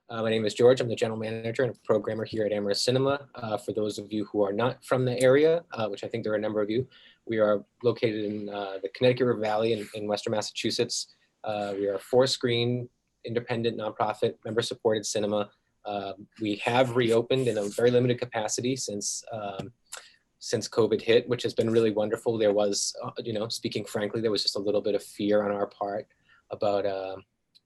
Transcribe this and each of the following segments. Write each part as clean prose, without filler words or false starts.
My name is George. I'm the general manager and programmer here at Amherst Cinema. For those of you who are not from the area, which I think there are a number of you, we are located in the Connecticut River Valley in Western Massachusetts. We are a 4-screen, independent, nonprofit, member-supported cinema. We have reopened in a very limited capacity since COVID hit, which has been really wonderful. There was, speaking frankly, there was just a little bit of fear on our part about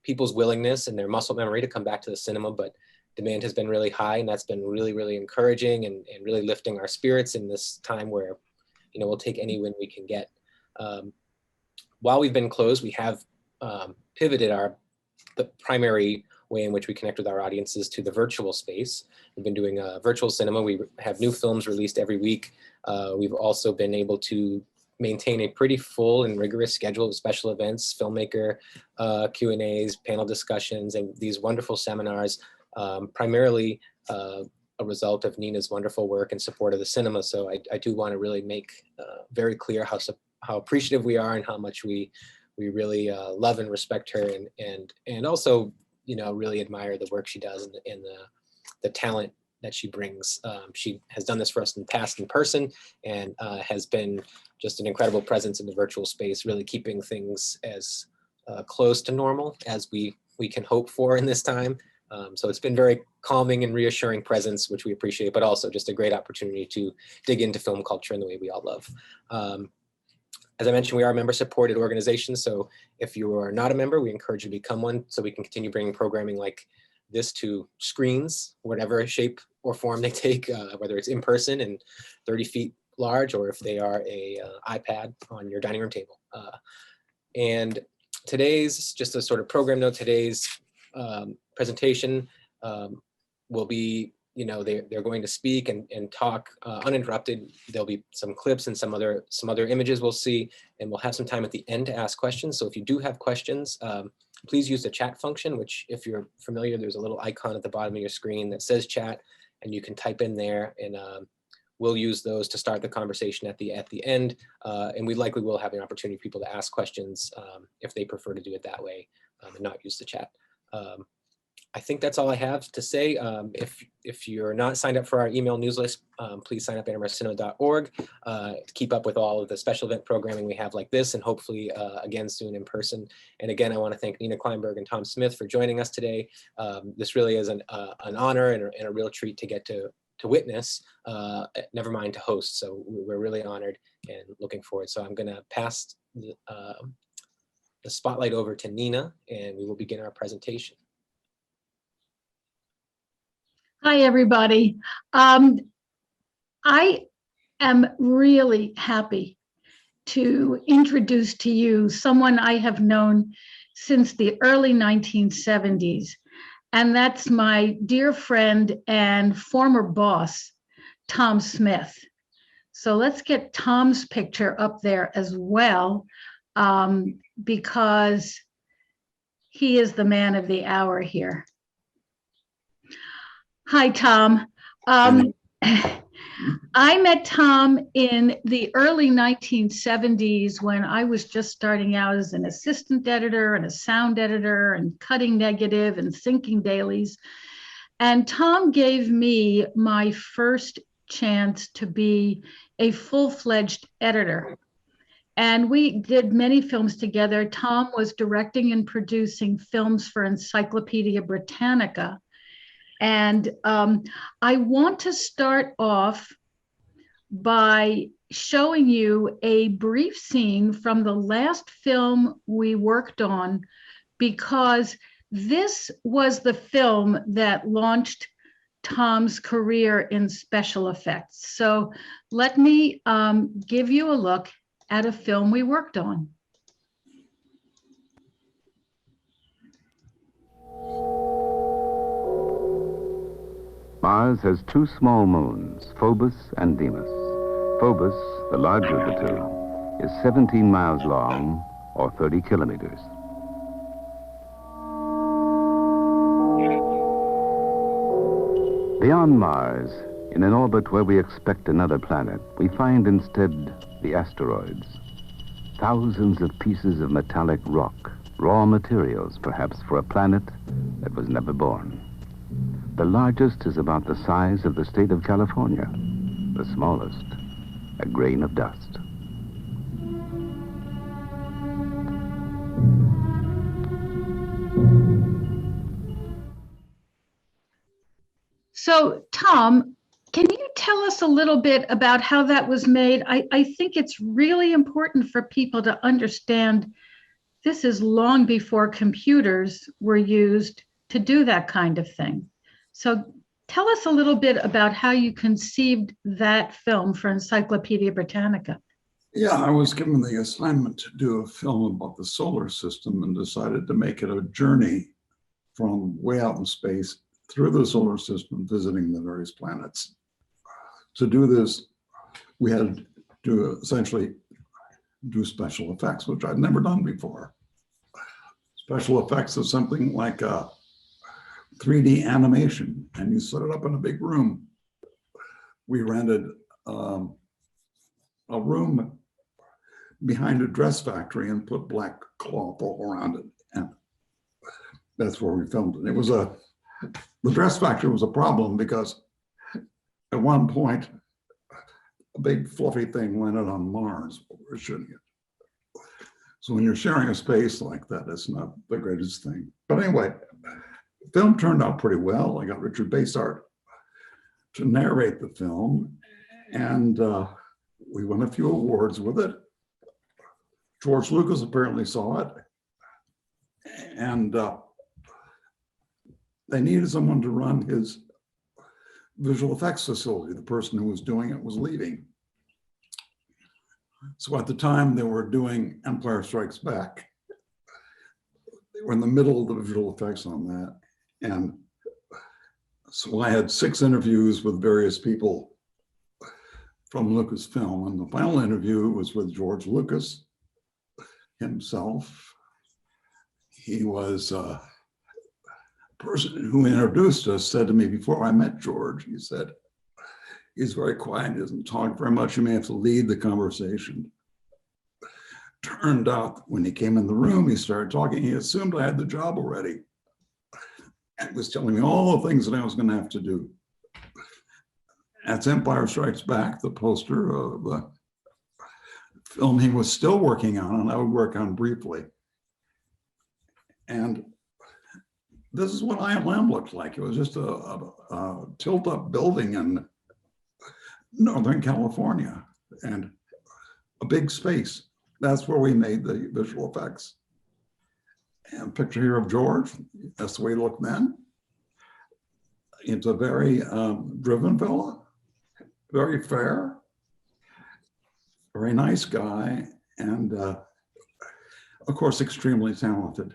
people's willingness and their muscle memory to come back to the cinema, but demand has been really high, and that's been really, really encouraging and really lifting our spirits in this time where, we'll take any win we can get. While we've been closed, we have pivoted the primary way in which we connect with our audiences to the virtual space. We've been doing virtual cinema. We have new films released every week. We've also been able to maintain a pretty full and rigorous schedule of special events, filmmaker Q&As, panel discussions, and these wonderful seminars, primarily a result of Nina's wonderful work in support of the cinema. So I do want to really make very clear how appreciative we are and how much we really love and respect her, and also really admire the work she does and the talent that she brings. She has done this for us in the past in person, and has been just an incredible presence in the virtual space, really keeping things as close to normal as we can hope for in this time. So it's been very calming and reassuring presence, which we appreciate, but also just a great opportunity to dig into film culture in the way we all love. As I mentioned, we are a member-supported organization, so if you are not a member, we encourage you to become one so we can continue bringing programming like this to screens, whatever shape or form they take, whether it's in person and 30 feet large, or if they are a iPad on your dining room table. And today's, just a sort of program note, today's presentation will be, they're going to speak and talk uninterrupted. There'll be some clips and some other images we'll see, and we'll have some time at the end to ask questions. So if you do have questions, please use the chat function, which, if you're familiar, there's a little icon at the bottom of your screen that says chat, and you can type in there, and we'll use those to start the conversation at the end. And we likely will have an opportunity for people to ask questions if they prefer to do it that way and not use the chat. I think that's all I have to say. If you're not signed up for our email news list, please sign up at amherstcinema.org to keep up with all of the special event programming we have like this, and hopefully again soon in person. And again, I want to thank Nina Kleinberg and Tom Smith for joining us today. This really is an honor and a real treat to get to witness, never mind to host. So we're really honored and looking forward. So I'm going to pass the spotlight over to Nina, and we will begin our presentation. Hi, everybody. I am really happy to introduce to you someone I have known since the early 1970s, and that's my dear friend and former boss, Tom Smith. So let's get Tom's picture up there as well, because he is the man of the hour here. Hi, Tom. I met Tom in the early 1970s when I was just starting out as an assistant editor and a sound editor and cutting negative and syncing dailies. And Tom gave me my first chance to be a full-fledged editor. And we did many films together. Tom was directing and producing films for Encyclopedia Britannica. And I want to start off by showing you a brief scene from the last film we worked on, because this was the film that launched Tom's career in special effects. So let me give you a look at a film we worked on. Mars has two small moons, Phobos and Deimos. Phobos, the larger of the two, is 17 miles long, or 30 kilometers. Beyond Mars, in an orbit where we expect another planet, we find instead the asteroids. Thousands of pieces of metallic rock, raw materials perhaps for a planet that was never born. The largest is about the size of the state of California. The smallest, a grain of dust. So, Tom, can you tell us a little bit about how that was made? I think it's really important for people to understand this is long before computers were used to do that kind of thing. So tell us a little bit about how you conceived that film for Encyclopedia Britannica. Yeah, I was given the assignment to do a film about the solar system and decided to make it a journey from way out in space through the solar system, visiting the various planets. To do this, we had to essentially do special effects, which I'd never done before. Special effects is something like a 3D animation, and you set it up in a big room. We rented a room behind a dress factory and put black cloth all around it, and that's where we filmed it. The dress factory was a problem because at one point, a big fluffy thing landed on Mars while we were shooting it. So when you're sharing a space like that, it's not the greatest thing. But anyway, the film turned out pretty well. I got Richard Basehart to narrate the film, and we won a few awards with it. George Lucas apparently saw it, and they needed someone to run his visual effects facility. The person who was doing it was leaving. So at the time they were doing Empire Strikes Back. They were in the middle of the visual effects on that. And so I had 6 interviews with various people from Lucasfilm. And the final interview was with George Lucas himself. He was a person who introduced us, said to me before I met George, he said, he's very quiet, he doesn't talk very much, you may have to lead the conversation. Turned out when he came in the room, he started talking, he assumed I had the job already. And was telling me all the things that I was gonna have to do. That's Empire Strikes Back, the poster of the film he was still working on, and I would work on briefly. And this is what ILM looked like. It was just a tilt-up building in Northern California and a big space. That's where we made the visual effects. And a picture here of George, that's the way he looked then. It's a very driven fella, very fair, very nice guy, and of course, extremely talented.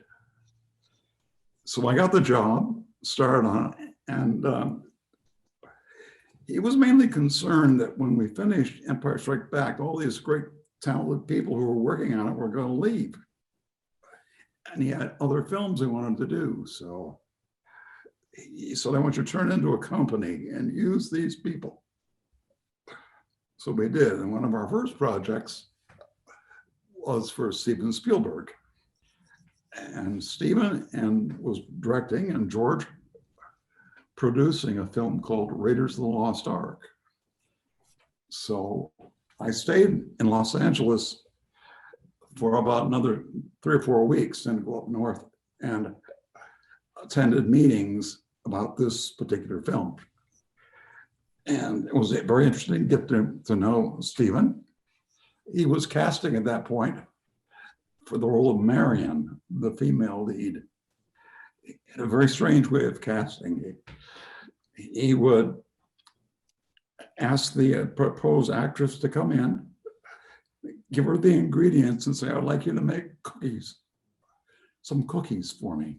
So I got the job, started on it, and he was mainly concerned that when we finished Empire Strikes Back, all these great talented people who were working on it were going to leave. And he had other films he wanted to do. So he said, I want you to turn into a company and use these people. So we did. And one of our first projects was for Steven Spielberg. And Steven was directing, and George producing a film called Raiders of the Lost Ark. So I stayed in Los Angeles for about another 3 or 4 weeks, then go up north and attended meetings about this particular film. And it was very interesting to get to know Steven. He was casting at that point for the role of Marion, the female lead. He had a very strange way of casting. He would ask the proposed actress to come in, give her the ingredients and say, I'd like you to make cookies, some cookies for me.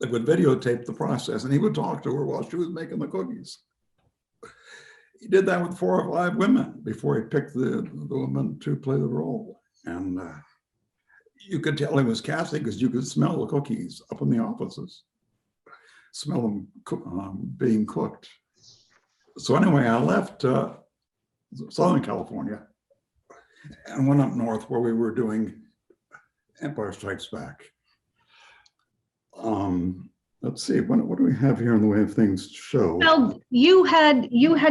They would videotape the process and he would talk to her while she was making the cookies. He did that with 4 or 5 women before he picked the woman to play the role. And you could tell he was casting because you could smell the cookies up in the offices, smell them being cooked. So anyway, I left Southern California and went up north where we were doing Empire Strikes Back. Let's see, what do we have here in the way of things to show? Well, you had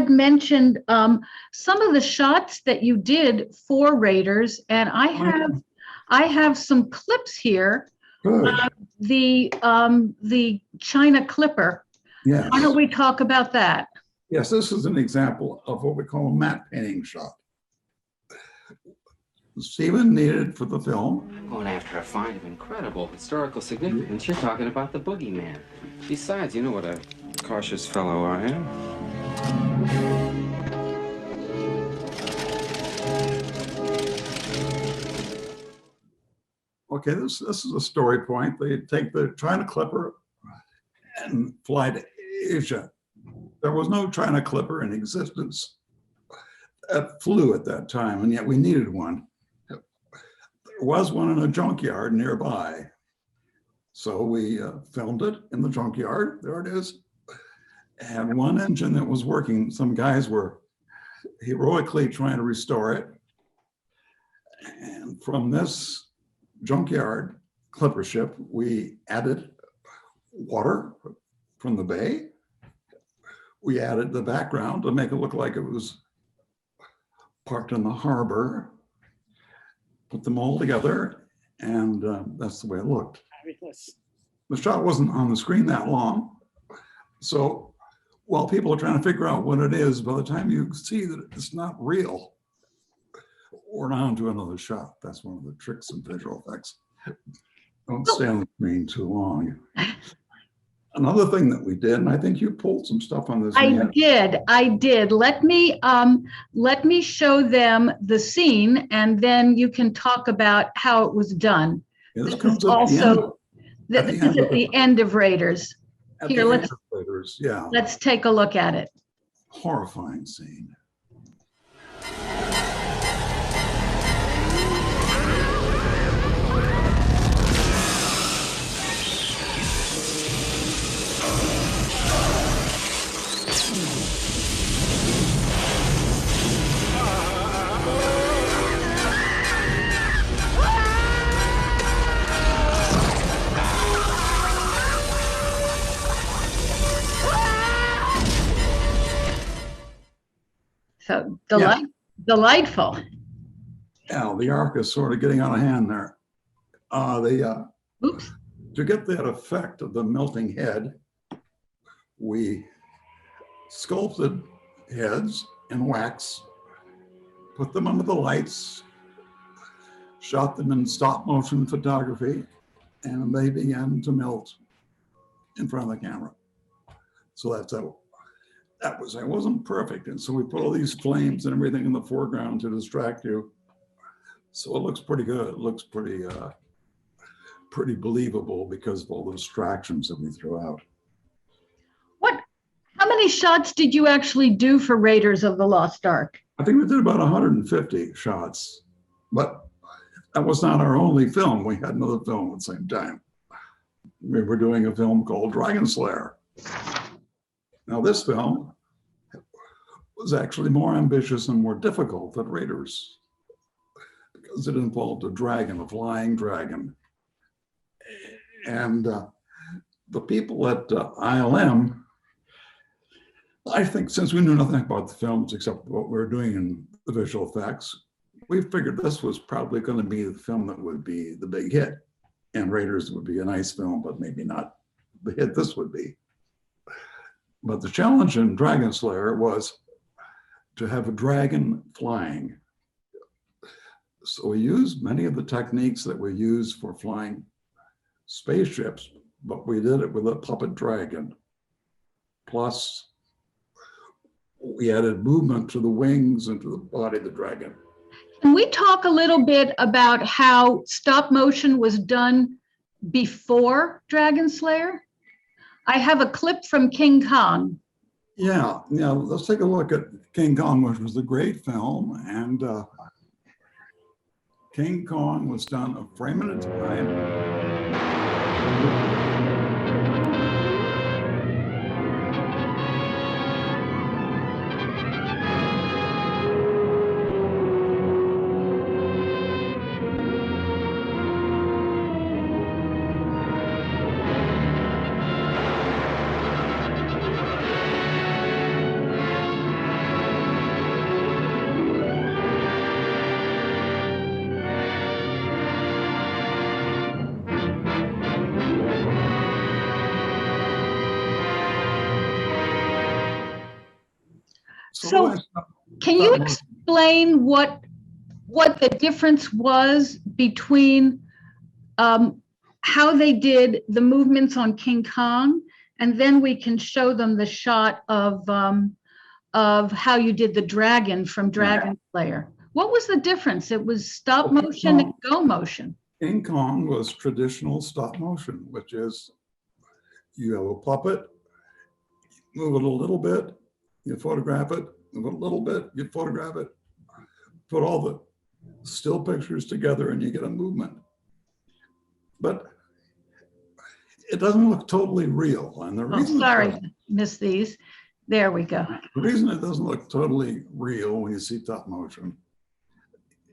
mentioned some of the shots that you did for Raiders, and I have some clips here. Good, The China Clipper. yes. Why don't we talk about that? Yes, this is an example of what we call a matte painting shot. Stephen needed it for the film. I'm going after a find of incredible historical significance. You're talking about the boogeyman. Besides, you know what a cautious fellow I am. Okay, this is a story point. They take the China Clipper and fly to Asia. There was no China Clipper in existence that flew at that time, and yet we needed one. There was one in a junkyard nearby. So we filmed it in the junkyard. There it is. Had one engine that was working. Some guys were heroically trying to restore it. And from this junkyard clipper ship, we added water from the bay. We added the background to make it look like it was parked in the harbor. Put them all together, and that's the way it looked. The shot wasn't on the screen that long. So while people are trying to figure out what it is, by the time you see that it's not real, we're on to another shot. That's one of the tricks in visual effects. Don't stay on the screen too long. Another thing that we did, and I think you pulled some stuff on this. I did. Let me show them the scene, and then you can talk about how it was done. Yeah, This comes is at the end. also this is at the end of Raiders. At Here, the end of Raiders, yeah, Let's take a look at it. horrifying scene. So Yeah. delightful. Yeah, the arc is sort of getting out of hand there. Oops. To get that effect of the melting head, we sculpted heads in wax, put them under the lights, shot them in stop motion photography, and they began to melt in front of the camera. So that's how it wasn't perfect. And so we put all these flames and everything in the foreground to distract you. So it looks pretty good. It looks pretty believable because of all the distractions that we threw out. How many shots did you actually do for Raiders of the Lost Ark? I think we did about 150 shots, but that was not our only film. We had another film at the same time. We were doing a film called Dragon Slayer. Now this film was actually more ambitious and more difficult than Raiders because it involved a dragon, a flying dragon. And the people at ILM, I think since we knew nothing about the films except what we were doing in the visual effects, we figured this was probably going to be the film that would be the big hit. And Raiders would be a nice film, but maybe not the hit this would be. But the challenge in Dragon Slayer was to have a dragon flying. So we used many of the techniques that we use for flying spaceships, but we did it with a puppet dragon. Plus, we added movement to the wings and to the body of the dragon. Can we talk a little bit about how stop motion was done before Dragon Slayer? I have a clip from King Kong. Yeah, let's take a look at King Kong, which was a great film. And King Kong was done a frame at a time. So can you explain what the difference was between how they did the movements on King Kong, and then we can show them the shot of how you did the dragon from Dragon Slayer. What was the difference? It was stop motion and go motion. King Kong was traditional stop motion, which is you have a puppet, move it a little bit, you photograph it, move it a little bit, you photograph it, put all the still pictures together and you get a movement. But it doesn't look totally real. And the reason Miss these. There we go. The reason it doesn't look totally real when you see top motion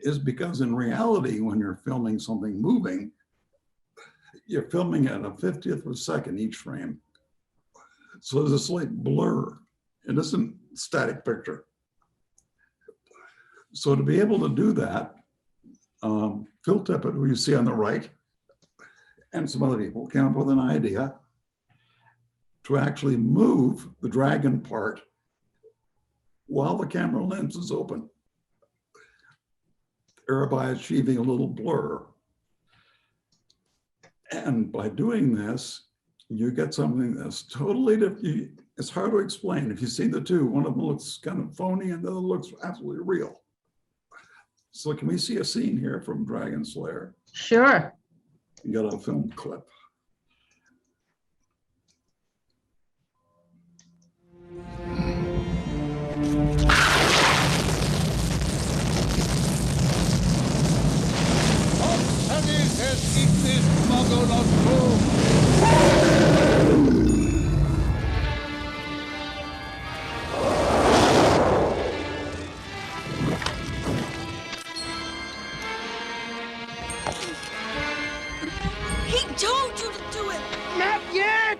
is because in reality, when you're filming something moving, you're filming at a 50th of a second each frame. So there's a slight blur. It isn't a static picture. So to be able to do that, Phil Tippett, who you see on the right, and some other people came up with an idea to actually move the dragon part while the camera lens is open, thereby achieving a little blur. And by doing this, you get something that's totally different. It's hard to explain. If you see the two, one of them looks kind of phony and the other looks absolutely real. So can we see a scene here from Dragon Slayer? Sure. You got a film clip. He told you to do it! Not yet!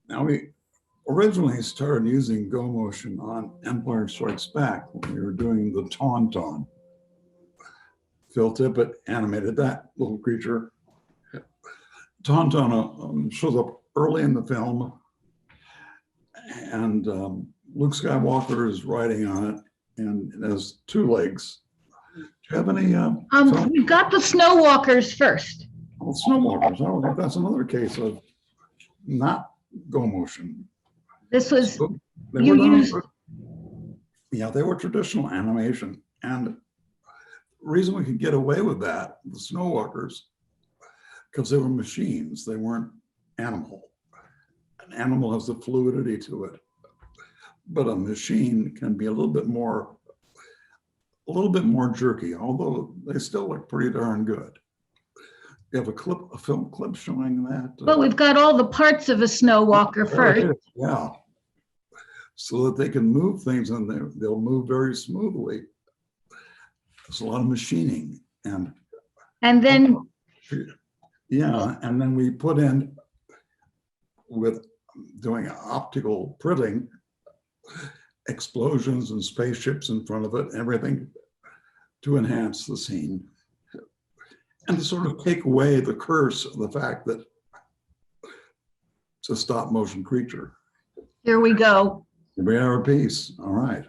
Now we originally started using Go Motion on Empire Strikes Back when we were doing the Tauntaun. Phil Tippett animated that little creature. Tauntaun shows up early in the film, and Luke Skywalker is riding on it, and it has two legs. Do you have any? We've got the snow walkers first. Well, snowwalkers. I don't think that's another case of not Go Motion. This was, They you were done- used, Yeah, they were traditional animation, and the reason we could get away with that, the snowwalkers, because they were machines. They weren't animal. An animal has the fluidity to it, but a machine can be a little bit more jerky, although they still look pretty darn good. You have a film clip showing that. well, we've got all the parts of a snow walker There it first. is, yeah. So that they can move things and they'll move very smoothly. There's a lot of machining and And yeah, and then we put in with doing optical printing, explosions and spaceships in front of it, everything to enhance the scene. And to sort of take away the curse of the fact that it's a stop motion creature. Here we go. Here we have a piece. All right.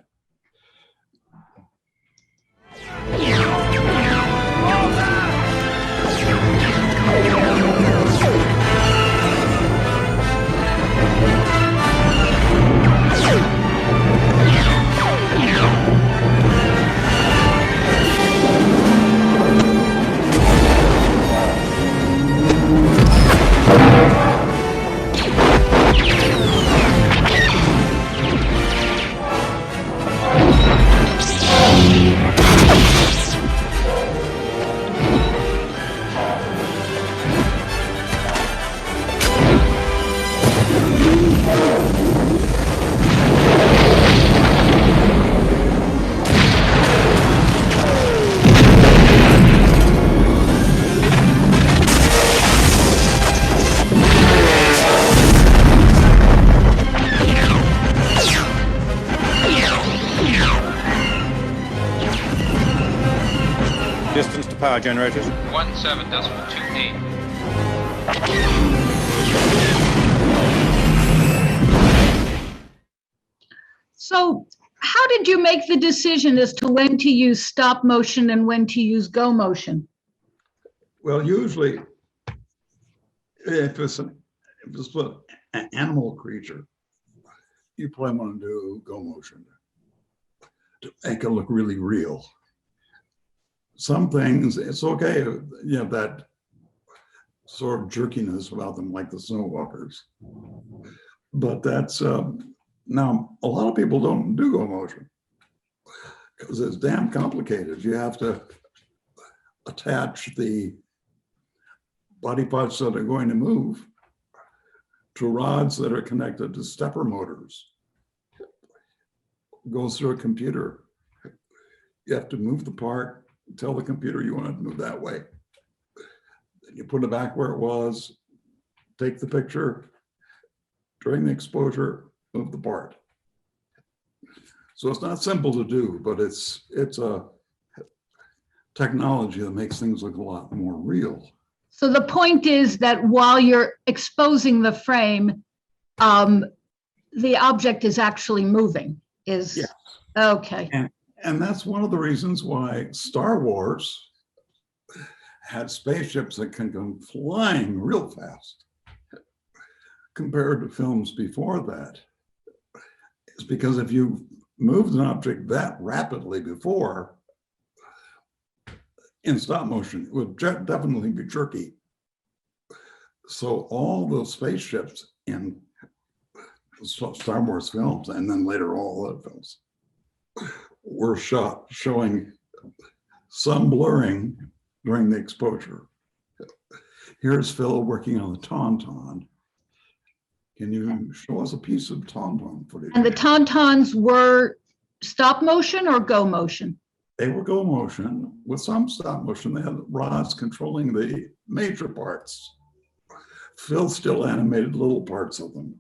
Distance to power generators? 17.28. So how did you make the decision as to when to use stop motion and when to use go motion? Well, usually, if it's an animal creature, you probably want to do go motion to make it look really real. Some things, it's okay, you have that sort of jerkiness about them, like the snow walkers. But that's, now, a lot of people don't do go motion because it's damn complicated. You have to attach the body parts that are going to move to rods that are connected to stepper motors. It goes through a computer. You have to move the part, tell the computer you want it to move that way. Then you put it back where it was, take the picture, during the exposure, move the part. So it's not simple to do, but it's a technology that makes things look a lot more real. So the point is that while you're exposing the frame, the object is actually moving, is, Yeah. Okay. And that's one of the reasons why Star Wars had spaceships that can come flying real fast compared to films before that. It's because if you moved an object that rapidly before, in stop motion, it would definitely be jerky. So all the spaceships in Star Wars films, and then later all other films, were shot showing some blurring during the exposure. Here's Phil working on the Tauntaun. Can you show us a piece of Tauntaun footage? And the Tauntauns were stop motion or go motion? They were go motion. With some stop motion, they had rods controlling the major parts. Phil still animated little parts of them.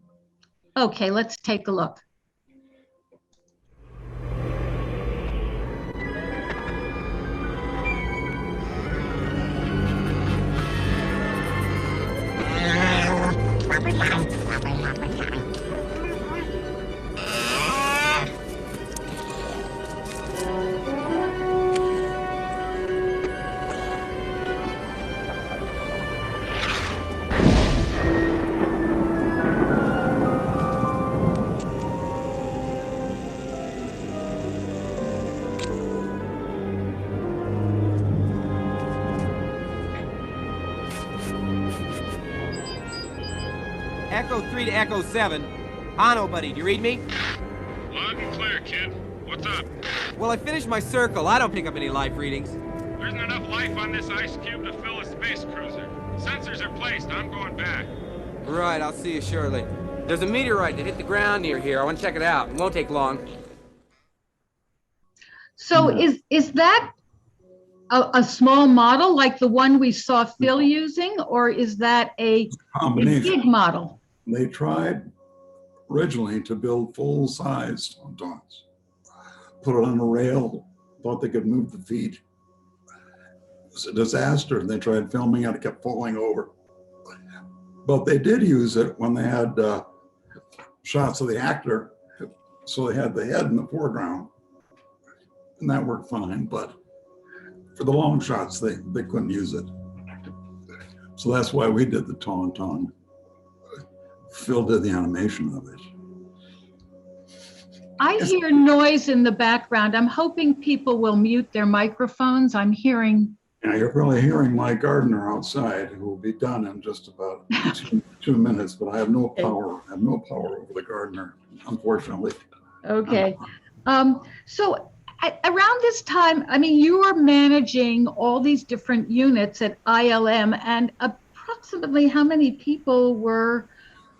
Okay, let's take a look. Echo 3 to Echo 7. Ano, buddy, do you read me? Loud and clear, kid. What's up? Well, I finished my circle. I don't pick up any life readings. There isn't enough life on this ice cube to fill a space cruiser. Sensors are placed. I'm going back. Right, I'll see you shortly. There's a meteorite that hit the ground near here. I want to check it out. It won't take long. So is that a small model like the one we saw Phil using, or is that a Combination. big model? They tried originally to build full-size tauntauns. Put it on a rail, thought they could move the feet. It was a disaster, and they tried filming it, it kept falling over. But they did use it when they had shots of the actor, so they had the head in the foreground, and that worked fine, but for the long shots, they couldn't use it. So that's why we did the tauntaun. Phil did the animation of it. I hear noise in the background. I'm hoping people will mute their microphones. I'm hearing. Yeah, you're probably hearing my gardener outside, who will be done in just about 2 minutes, but I have no power. I have no power over the gardener, unfortunately. Okay. So around this time, I mean, you were managing all these different units at ILM, and approximately how many people were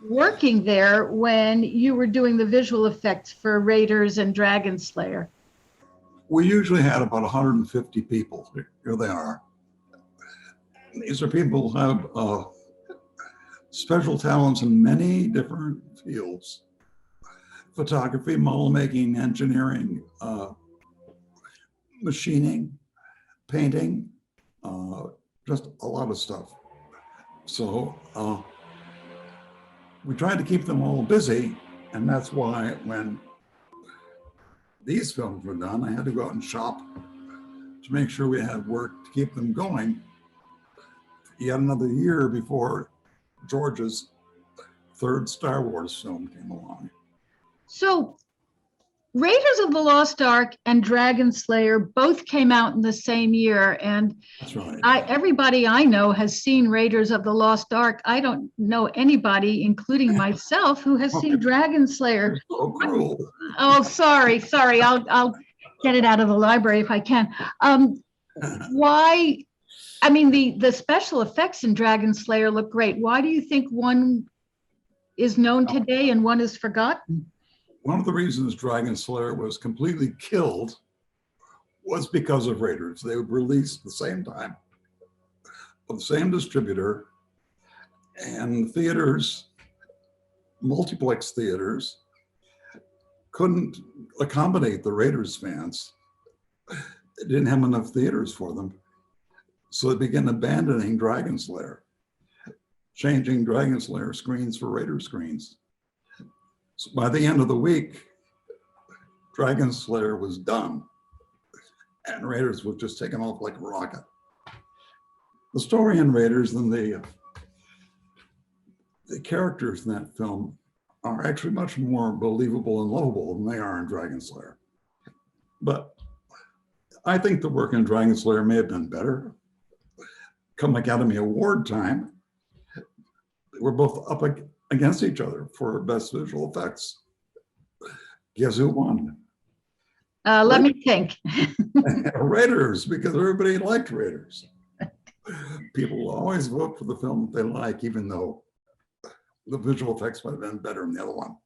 working there when you were doing the visual effects for Raiders and Dragon Slayer? We usually had about 150 people. Here they are. These are people who have special talents in many different fields. Photography, model making, engineering, machining, painting, just a lot of stuff. So we tried to keep them all busy, and that's why when these films were done, I had to go out and shop to make sure we had work to keep them going yet another year before George's third Star Wars film came along. So Raiders of the Lost Ark and Dragon Slayer both came out in the same year, and that's right. Everybody I know has seen Raiders of the Lost Ark. I don't know anybody, including myself, who has seen Dragon Slayer. So cruel. Oh, sorry. I'll get it out of the library if I can. Why? I mean, the special effects in Dragon Slayer look great. Why do you think one is known today and one is forgotten? One of the reasons Dragon Slayer was completely killed was because of Raiders. They were released at the same time, with the same distributor, and theaters, multiplex theaters, couldn't accommodate the Raiders fans. They didn't have enough theaters for them. So they began abandoning Dragon Slayer, changing Dragon Slayer screens for Raider screens. So by the end of the week, Dragon Slayer was done, and Raiders was just taken off like a rocket. The story in Raiders and the characters in that film are actually much more believable and lovable than they are in Dragon Slayer. But I think the work in Dragon Slayer may have been better. Come Academy Award time, we're both up against each other for best visual effects. Guess who won? Let me think. Raiders, because everybody liked Raiders. People will always vote for the film they like, even though the visual effects might have been better than the other one.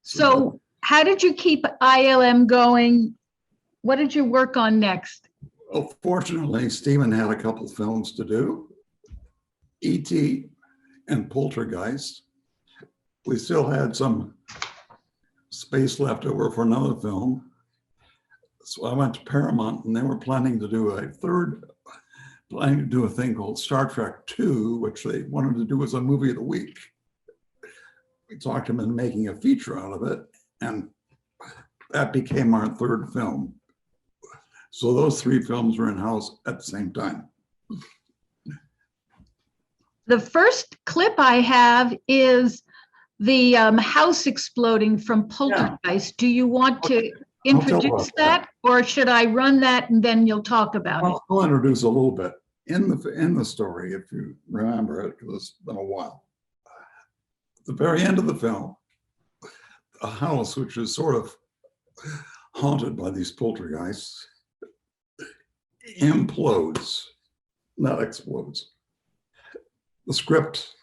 So how did you keep ILM going? What did you work on next? Well, fortunately, Stephen had a couple films to do. E.T. and Poltergeist. We still had some space left over for another film. So I went to Paramount, and they were planning to do a thing called Star Trek II, which they wanted to do as a movie of the week. We talked them into making a feature out of it, and that became our third film. So those three films were in-house at the same time. The first clip I have is the house exploding from Poltergeist. Yeah. Do you want to introduce that, or should I run that and then you'll talk about it? I'll introduce a little bit. In the story, if you remember it, because it's been a while. At the very end of the film, a house which is sort of haunted by these poltergeists implodes, not explodes. The script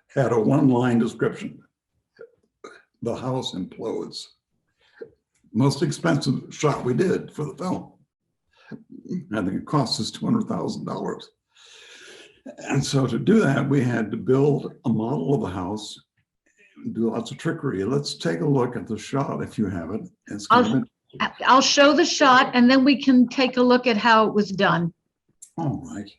had a one-line description. The house implodes. Most expensive shot we did for the film. I think it cost us $200,000. And so to do that, we had to build a model of the house do lots of trickery. Let's take a look at the shot if you have it. It's I'll- kind of I'll show the shot and then we can take a look at how it was done. all right.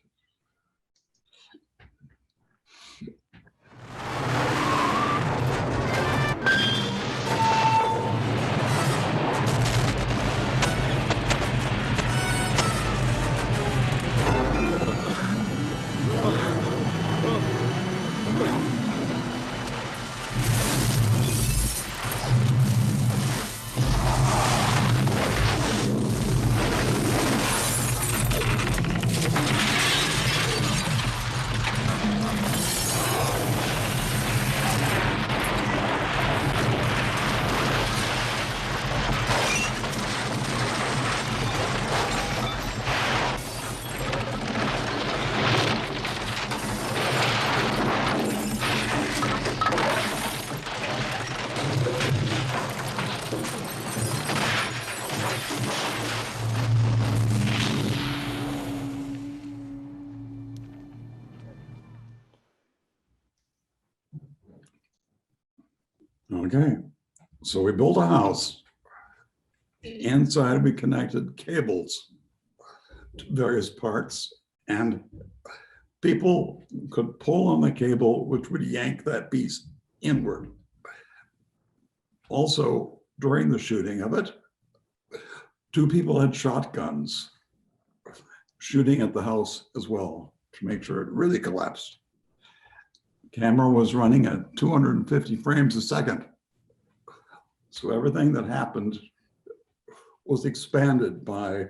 Okay, so we built a house. Inside, we connected cables to various parts, and people could pull on the cable, which would yank that piece inward. Also, during the shooting of it, 2 people had shotguns shooting at the house as well to make sure it really collapsed. Camera was running at 250 frames a second. So everything that happened was expanded by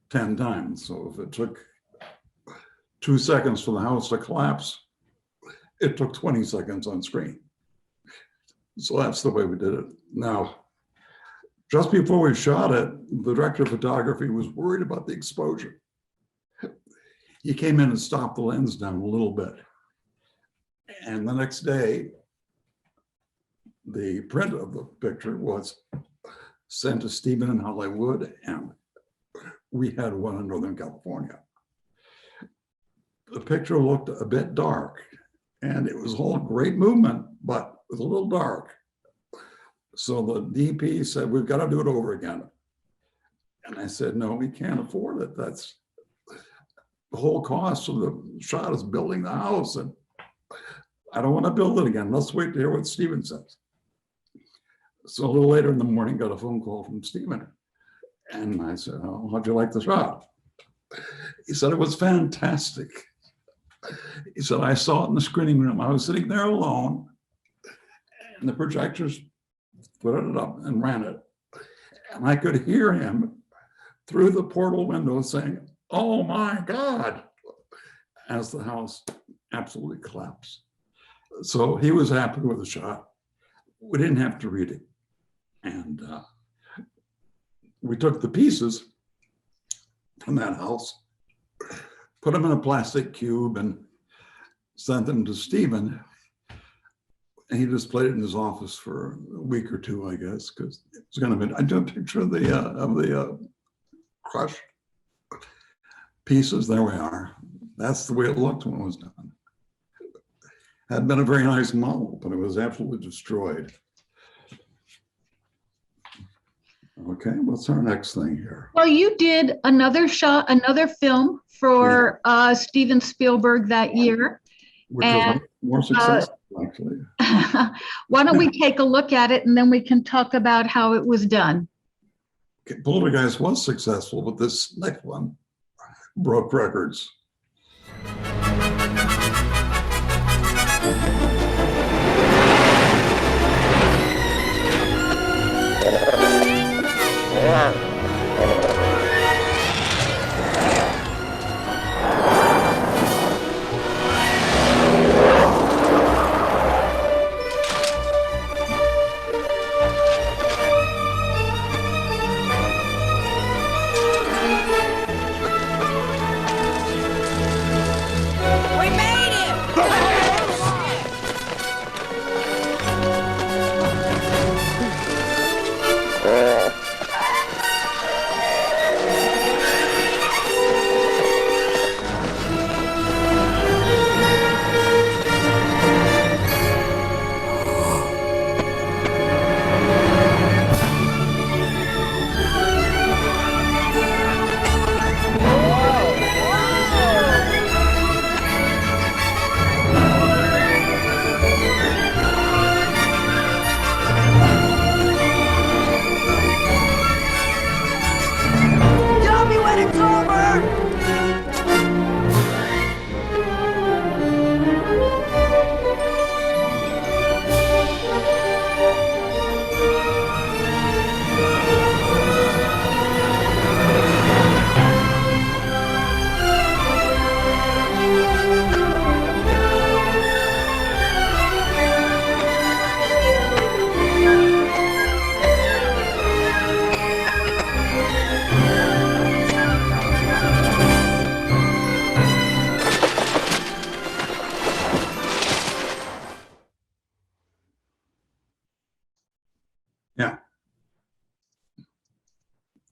10 times. So if it took 2 seconds for the house to collapse, it took 20 seconds on screen. So that's the way we did it. Now, just before we shot it, the director of photography was worried about the exposure. He came in and stopped the lens down a little bit. And the next day, the print of the picture was sent to Stephen in Hollywood, and we had one in Northern California. The picture looked a bit dark, and it was all great movement, but it was a little dark. So the DP said, we've got to do it over again. And I said, no, we can't afford it. That's the whole cost of the shot is building the house, and I don't want to build it again. Let's wait to hear what Stephen says. So a little later in the morning, got a phone call from Stephen. And I said, oh, how'd you like the shot? He said, it was fantastic. He said, I saw it in the screening room. I was sitting there alone, and the projectors put it up and ran it. And I could hear him through the portal window saying, oh my God, as the house absolutely collapsed. So he was happy with the shot. We didn't have to read it. And we took the pieces from that house, put them in a plastic cube, and sent them to Stephen. And he displayed it in his office for a week or 2, I guess, because it was going to be. I took a picture of the crushed pieces. There we are. That's the way it looked when it was done. Had been a very nice model, but it was absolutely destroyed. Okay, what's our next thing here? Well, you did another film for Steven Spielberg that year. Which was more successful, actually. Why don't we take a look at it and then we can talk about how it was done. Okay, Poltergeist was successful, but this next one broke records.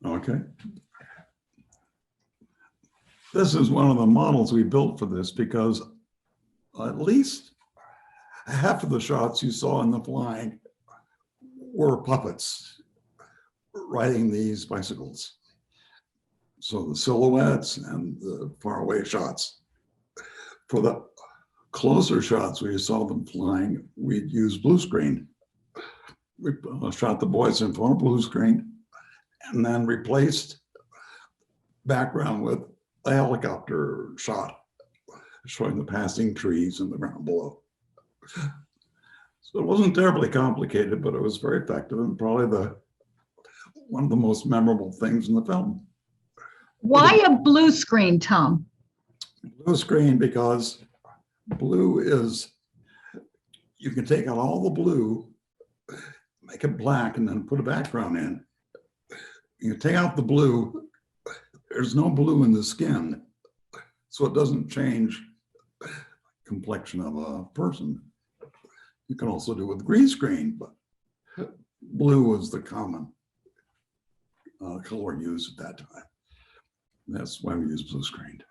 Okay. This is one of the models we built for this because at least half of the shots you saw in the flying were puppets riding these bicycles. So the silhouettes and the faraway shots. For the closer shots where you saw them flying, we'd use blue screen. We shot the boys in front of blue screen and then replaced background with a helicopter shot showing the passing trees and the ground below. So it wasn't terribly complicated, but it was very effective and probably one of the most memorable things in the film. Why a blue screen, Tom? Blue screen because blue is, you can take out all the blue, make it black, and then put a background in. You take out the blue, there's no blue in the skin, so it doesn't change the complexion of a person. You can also do it with green screen, but blue was the common color used at that time. That's why we use blue screen.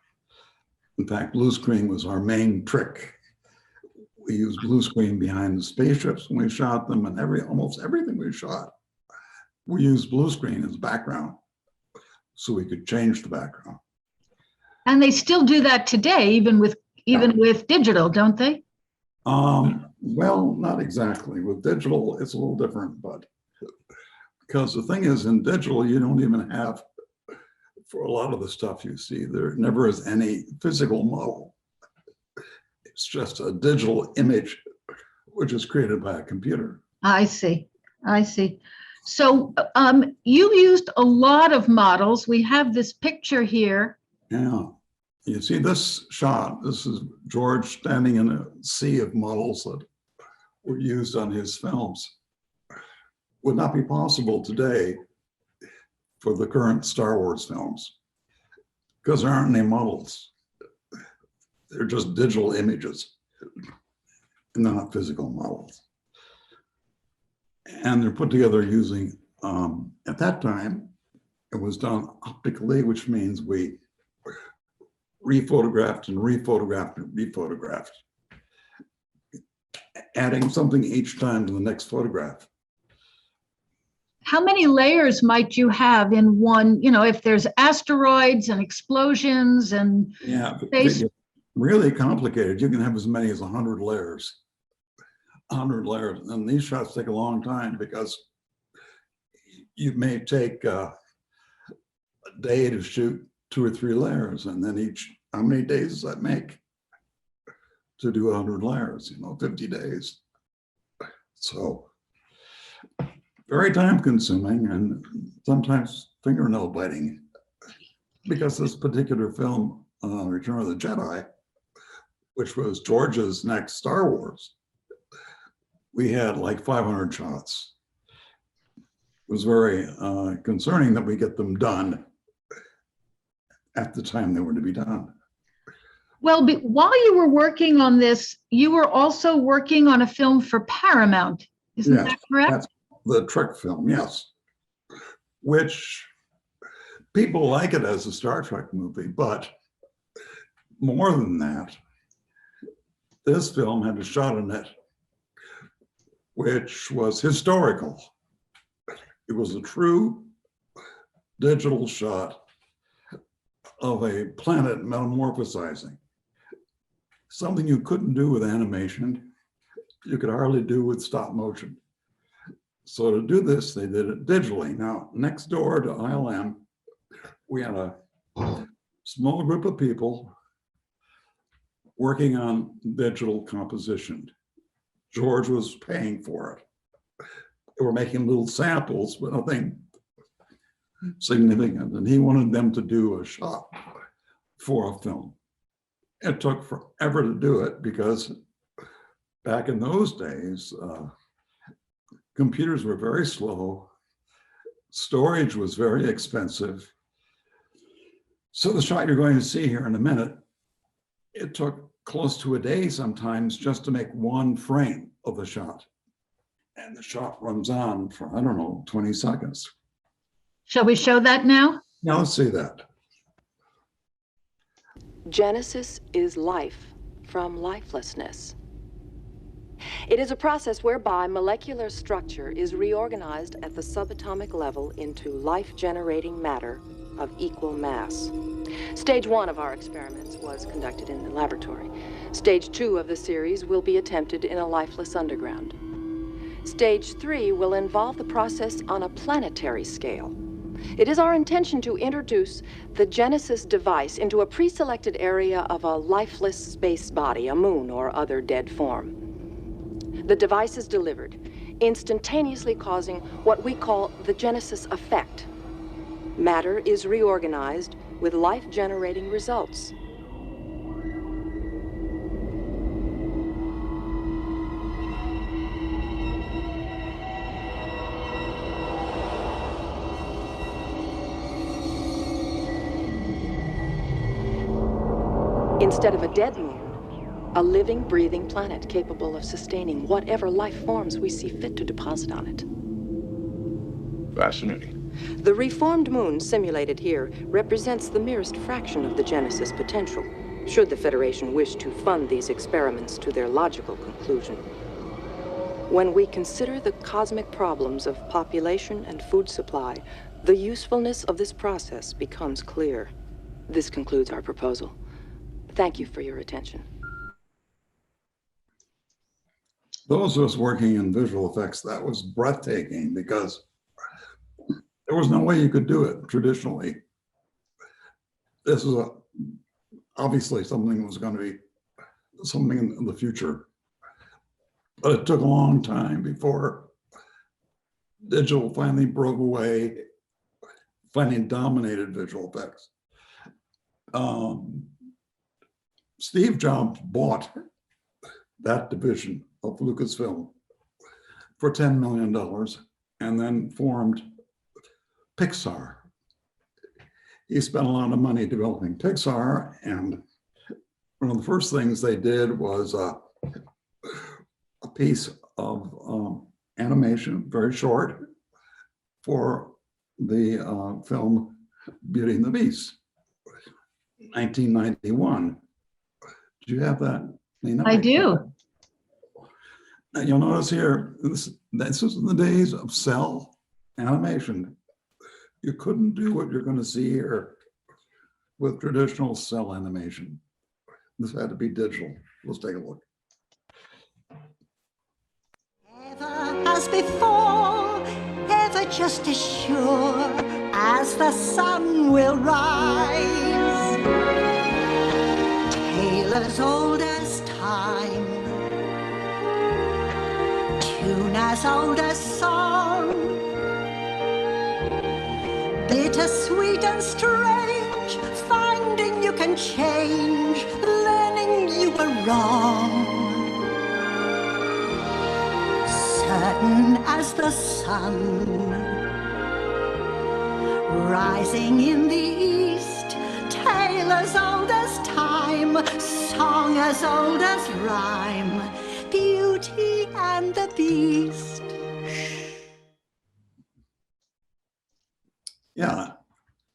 In fact, blue screen was our main trick. We used blue screen behind the spaceships when we shot them, and almost everything we shot, we used blue screen as background so we could change the background. And they still do that today, even with digital, don't they? Well, not exactly. With digital, it's a little different, but because the thing is, in digital, you don't even have, for a lot of the stuff you see, there never is any physical model. It's just a digital image, which is created by a computer. I see. So you used a lot of models. We have this picture here. Yeah. You see this shot, this is George standing in a sea of models that were used on his films. Would not be possible today for the current Star Wars films because there aren't any models. They're just digital images and they're not physical models. And they're put together using, at that time, it was done optically, which means we rephotographed and rephotographed and rephotographed, adding something each time to the next photograph. How many layers might you have in one, if there's asteroids and explosions and space? Really complicated. You can have as many as 100 layers. 100 layers. And these shots take a long time because you may take a day to shoot 2 or 3 layers. And then how many days does that make to do 100 layers? 50 days. So very time consuming and sometimes fingernail biting because this particular film, Return of the Jedi, which was George's next Star Wars, we had like 500 shots. It was very concerning that we get them done at the time they were to be done. Well, while you were working on this, you were also working on a film for Paramount. Isn't that correct? That's the Trek film, yes. Which people like it as a Star Trek movie, but more than that, this film had a shot in it which was historical. It was a true digital shot of a planet metamorphosizing. Something you couldn't do with animation, you could hardly do with stop motion. So to do this, they did it digitally. Now, next door to ILM, we had a small group of people working on digital composition. George was paying for it. They were making little samples, but nothing significant. And he wanted them to do a shot for a film. It took forever to do it because back in those days, computers were very slow. Storage was very expensive. So the shot you're going to see here in a minute, it took close to a day sometimes just to make one frame of the shot. And the shot runs on for, 20 seconds. Shall we show that now? Now let's see that. Genesis is life from lifelessness. It is a process whereby molecular structure is reorganized at the subatomic level into life-generating matter of equal mass. Stage 1 of our experiments was conducted in the laboratory. Stage 2 of the series will be attempted in a lifeless underground. Stage 3 will involve the process on a planetary scale. It is our intention to introduce the Genesis device into a pre-selected area of a lifeless space body, a moon or other dead form. The device is delivered, instantaneously causing what we call the Genesis effect. Matter is reorganized with life-generating results. Instead of a dead moon, a living, breathing planet capable of sustaining whatever life forms we see fit to deposit on it. Fascinating. The reformed moon simulated here represents the merest fraction of the Genesis potential, should the Federation wish to fund these experiments to their logical conclusion. When we consider the cosmic problems of population and food supply, the usefulness of this process becomes clear. This concludes our proposal. Thank you for your attention. Those of us working in visual effects, that was breathtaking because there was no way you could do it traditionally. This is obviously something that was going to be something in the future. But it took a long time before digital finally broke away, finally dominated visual effects. Steve Jobs bought that division of Lucasfilm for $10 million and then formed Pixar. He spent a lot of money developing Pixar, and one of the first things they did was a piece of animation, very short, for the film Beauty and the Beast, 1991. Do you have that, Lena? I do. Now you'll notice here, this is in the days of cell animation. You couldn't do what you're going to see here with traditional cell animation. This had to be digital. Let's take a look. Ever as before, ever just as sure as the sun will rise. Tale as old as time, tune as old as song, bittersweet and strange, finding you can change, learning you were wrong. Certain as the sun, rising in the east, tale as old as time, song as old as rhyme, Beauty and the Beast. Yeah,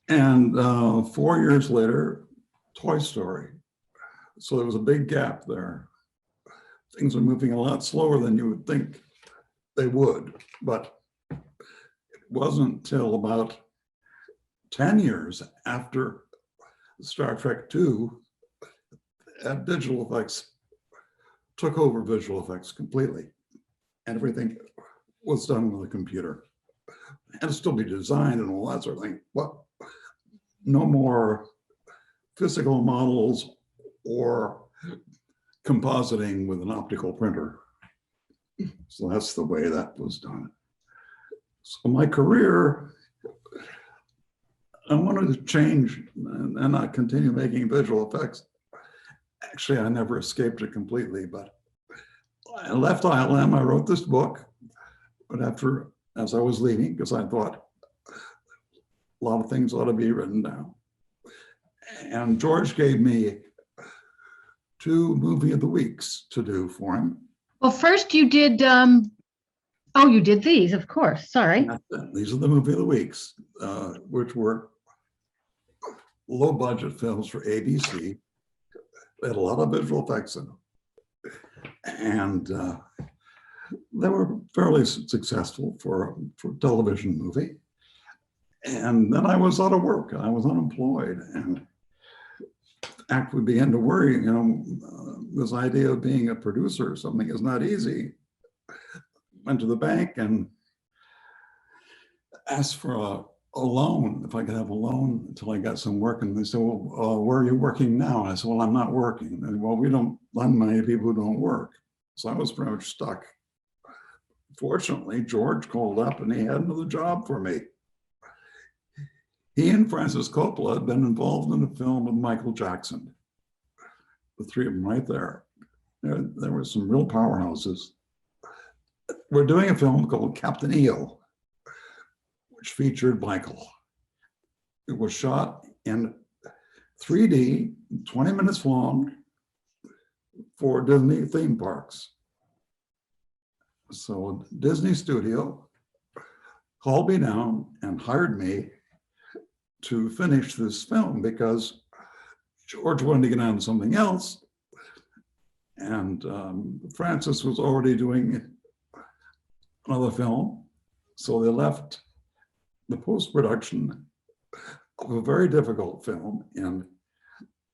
and 4 years later, Toy Story. So there was a big gap there. Things are moving a lot slower than you would think they would, but it wasn't till about 10 years after Star Trek II that digital effects took over visual effects completely, and everything was done with a computer. And it'll still be designed and all that sort of thing, but no more physical models or compositing with an optical printer. So that's the way that was done. So my career, I wanted to change and not continue making visual effects. Actually, I never escaped it completely, but I left ILM. I wrote this book, but as I was leaving, because I thought a lot of things ought to be written down. And George gave me 2 movie of the weeks to do for him. Well, first you did Oh, you did these, of course. Sorry. These are the movie of the weeks, which were low budget films for ABC. They had a lot of visual effects in them. And they were fairly successful for a television movie. And then I was out of work. I was unemployed and actually began to worry, this idea of being a producer or something is not easy. Went to the bank and asked for a loan, if I could have a loan until I got some work. And they said, well, where are you working now? And I said, well, I'm not working. And, well, we don't lend money to people who don't work. So I was pretty much stuck. Fortunately, George called up and he had another job for me. He and Francis Coppola had been involved in a film with Michael Jackson. The three of them right there. There were some real powerhouses. We're doing a film called Captain EO, which featured Michael. It was shot in 3D, 20 minutes long, for Disney theme parks. So Disney Studio called me down and hired me to finish this film because George wanted to get on to something else. And Francis was already doing another film. So they left the post-production of a very difficult film in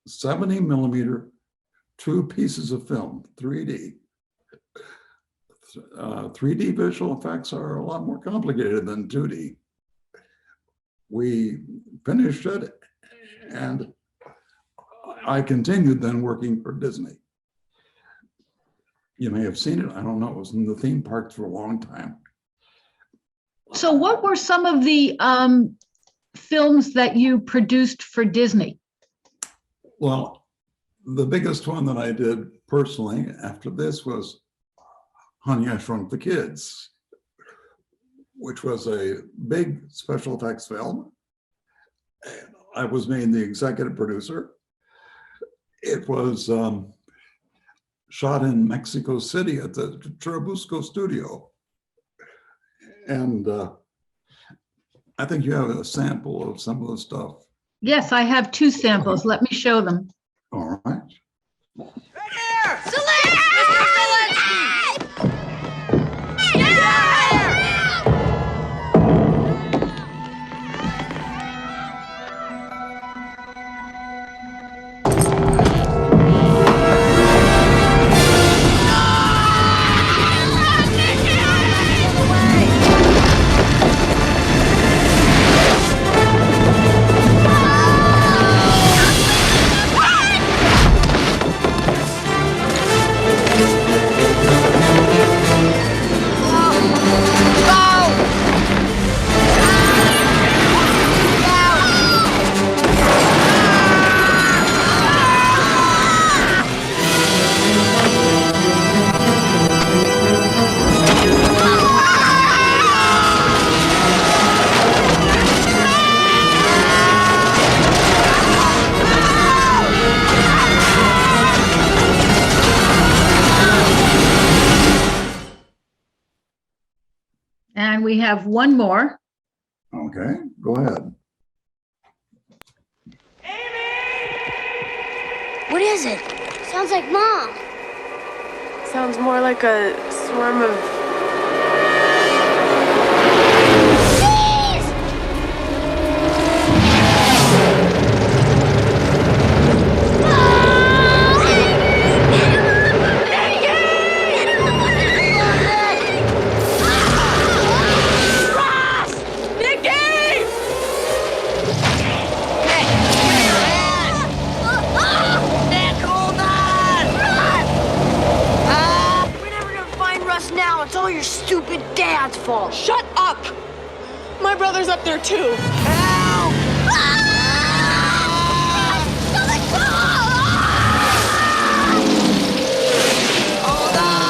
70 millimeter, 2 pieces of film, 3D. 3D visual effects are a lot more complicated than 2D. We finished it and I continued then working for Disney. You may have seen it, I don't know, it was in the theme parks for a long time. So what were some of the films that you produced for Disney? Well, the biggest one that I did personally after this was Honey, I Shrunk the Kids, which was a big special effects film. And I was made the executive producer. It was shot in Mexico City at the Churubusco studio. And I think you have a sample of some of the stuff. Yes, I have 2 samples. Let me show them. All right. Right here! Zelensky! Mr. Zelensky! And we have one more. Okay, go ahead. What is it? Sounds like Mom. Sounds more like a swarm of... It's all your stupid dad's fault. Shut up! My brother's up there too. Help! Hold on!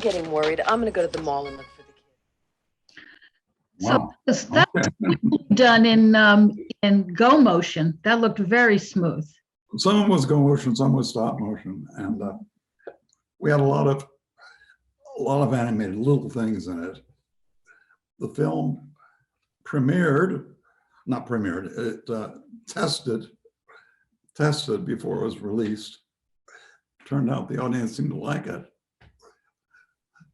getting worried. I'm gonna go to the mall and look for the kid. So that was done in Go Motion. That looked very smooth. Some was Go Motion, some was stop motion, and we had a lot of animated little things in it. The film it tested before it was released. Turned out the audience seemed to like it.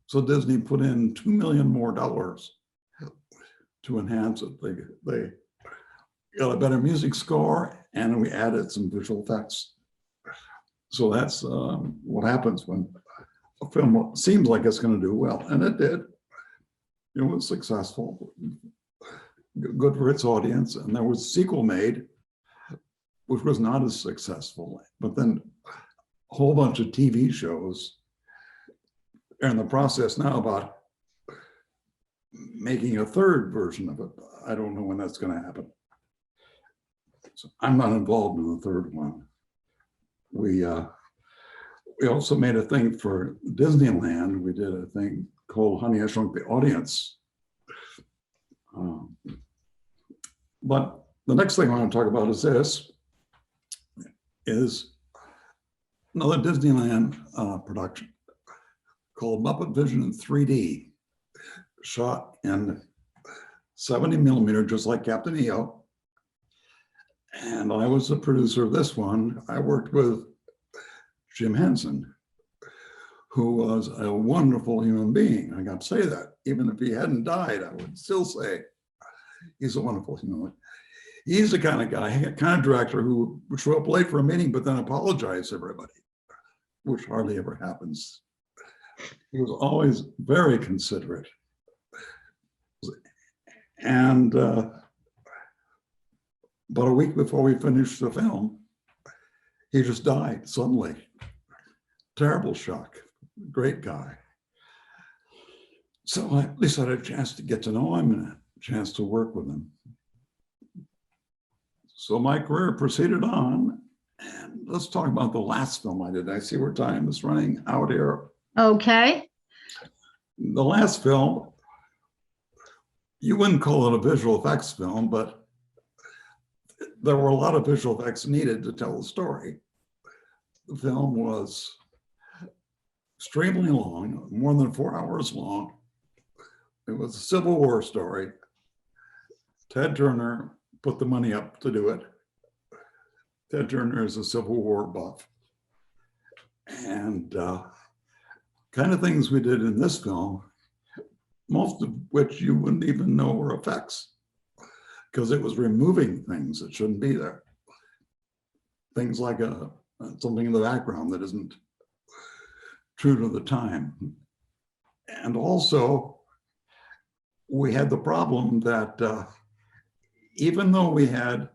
So Disney put in $2 million more to enhance it. They got a better music score, and we added some visual effects. So that's what happens when a film seems like it's going to do well, and it did. It was successful, good for its audience, and there was a sequel made, which was not as successful. But then a whole bunch of TV shows are in the process now about making a third version of it. I don't know when that's going to happen. So I'm not involved in the third one. We also made a thing for Disneyland. We did a thing called Honey, I Shrunk the Audience. But the next thing I want to talk about is another Disneyland production called Muppet Vision in 3D, shot in 70 millimeter, just like Captain EO. And I was the producer of this one. I worked with Jim Henson, who was a wonderful human being. I got to say that. Even if he hadn't died, I would still say he's a wonderful human being. He's the kind of guy, kind of director who would show up late for a meeting, but then apologize to everybody, which hardly ever happens. He was always very considerate. And about a week before we finished the film, he just died suddenly. Terrible shock. Great guy. So I at least had a chance to get to know him and a chance to work with him. So my career proceeded on, and let's talk about the last film I did. I see where time is running out here. Okay. The last film, you wouldn't call it a visual effects film, but there were a lot of visual effects needed to tell the story. The film was extremely long, more than 4 hours long. It was a Civil War story. Ted Turner put the money up to do it. Ted Turner is a Civil War buff. And kind of things we did in this film, most of which you wouldn't even know were effects, because it was removing things that shouldn't be there. Things like something in the background that isn't true to the time. And also, we had the problem that even though we had